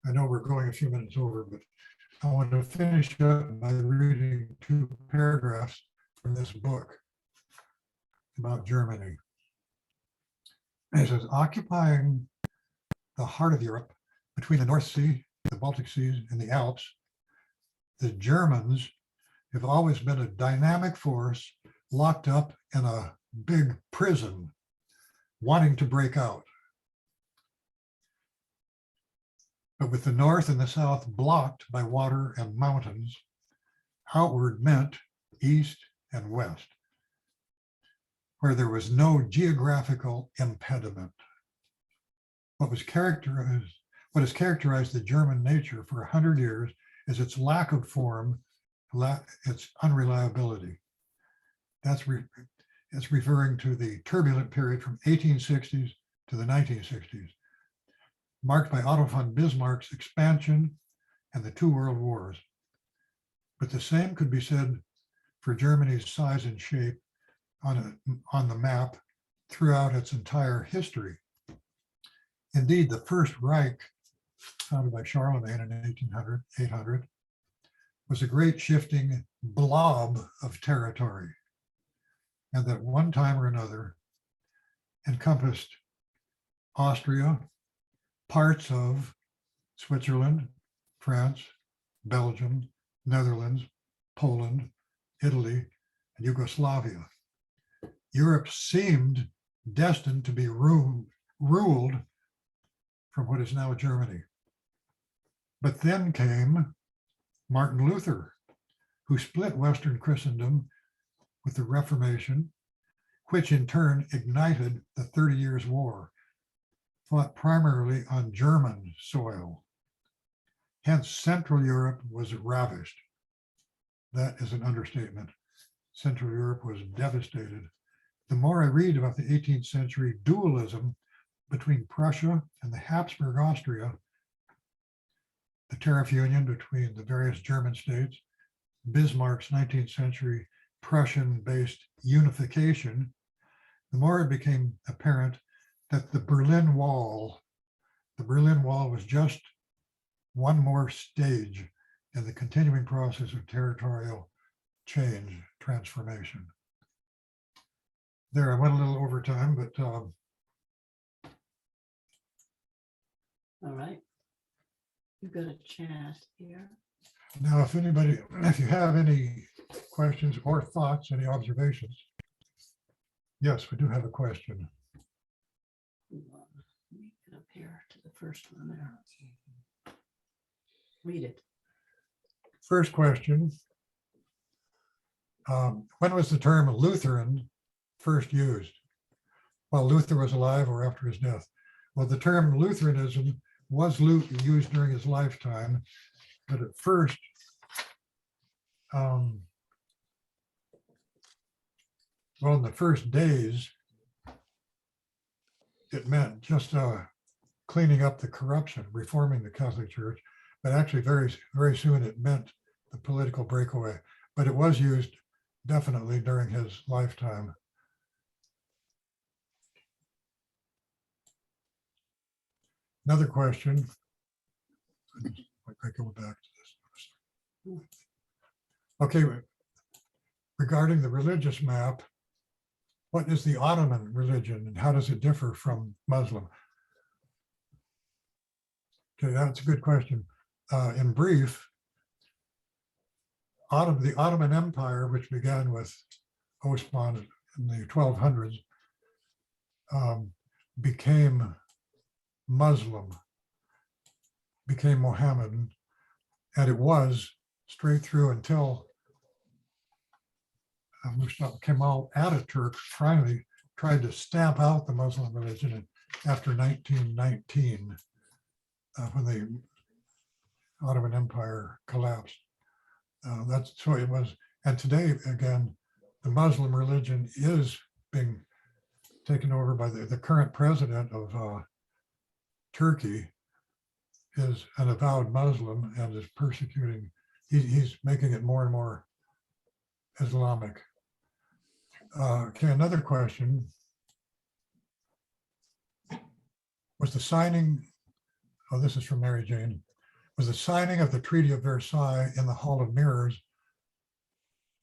I know we're going a few minutes over, but I want to finish up by reading 2 paragraphs from this book about Germany. It says, occupying the heart of Europe between the North Sea, the Baltic Seas, and the Alps, the Germans have always been a dynamic force locked up in a big prison, wanting to break out. But with the North and the South blocked by water and mountains, outward meant East and West, where there was no geographical impediment. What has characterized the German nature for 100 years is its lack of form, its unreliability. It's referring to the turbulent period from 1860s to the 1960s, marked by Otto von Bismarck's expansion and the 2 world wars. But the same could be said for Germany's size and shape on the map throughout its entire history. Indeed, the First Reich, founded by Charlemagne in 800, was a great shifting blob of territory, and that one time or another encompassed Austria, parts of Switzerland, France, Belgium, Netherlands, Poland, Italy, and Yugoslavia. Europe seemed destined to be ruled from what is now Germany. But then came Martin Luther, who split Western Christendom with the Reformation, which in turn ignited the 30 Years' War, fought primarily on German soil. Hence, Central Europe was ravished. that is an understatement. Central Europe was devastated. The more I read about the 18th century dualism between Prussia and the Habsburg Austria, the tariff union between the various German states, Bismarck's 19th century Prussian-based unification, the more it became apparent that the Berlin Wall was just one more stage in the continuing process of territorial change, transformation. There, I went a little over time, but All right. You've got a chat here. now if you have any questions or thoughts, any observations. Yes, we do have a question. Hold on. Let me get up here to the first one there. Read it. First question. When was the term Lutheran first used? While Luther was alive or after his death? Well, the term Lutheranism was used during his lifetime, but at first, well, in the first days, it meant just cleaning up the corruption, reforming the Catholic Church, but actually very, very soon it meant the political breakaway. But it was used definitely during his lifetime. Another question. I go back to this. Okay, regarding the religious map, what is the Ottoman religion and how does it differ from Muslim? Okay, that's a good question. In brief, the Ottoman Empire, which began with Osman in the 1200s, became Muslim, became Mohammedan, and it was straight through until Mustafa Kemal Ataturk finally tried to stamp out the Muslim religion after 1919, when the Ottoman Empire collapsed. That's so it was. And today, again, the Muslim religion is being taken over by the current president of Turkey is an avowed Muslim and is persecuting. He's making it more and more Islamic. Okay, another question. Was the signing, oh, this is from Mary Jane. Was the signing of the Treaty of Versailles in the Hall of Mirrors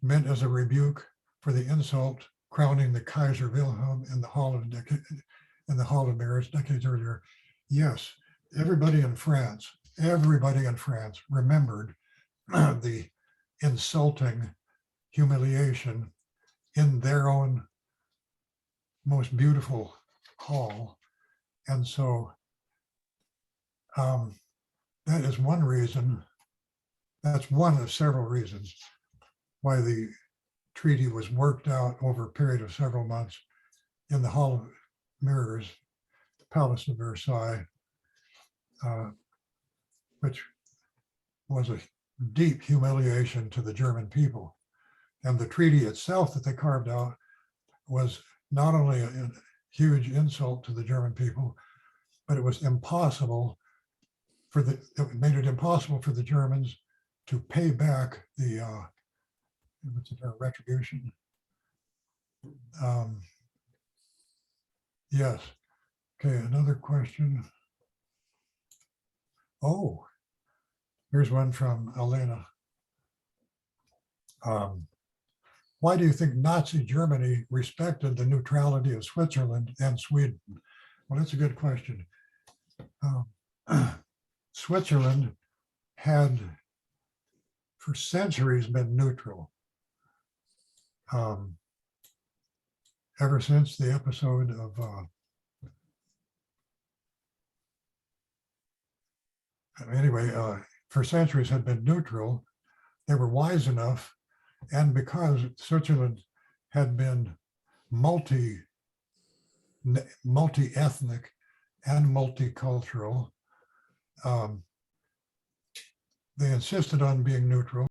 meant as a rebuke for the insult crowning the Kaiser Wilhelm in the Hall of Mirrors decades earlier? Yes, everybody in France remembered the insulting humiliation in their own most beautiful hall. And so that is one reason, that's one of several reasons why the treaty was worked out over a period of several months in the Hall of Mirrors, the Palace of Versailles, which was a deep humiliation to the German people. And the treaty itself that they carved out was not only a huge insult to the German people, but it was impossible it made it impossible for the Germans to pay back the retribution. Yes. Okay, another question. Oh, here's one from Elena. Why do you think Nazi Germany respected the neutrality of Switzerland and Sweden? Well, that's a good question. Switzerland had for centuries been neutral. Ever since the episode of for centuries had been neutral. They were wise enough, and because Switzerland had been multi-ethnic and multicultural, they insisted on being neutral.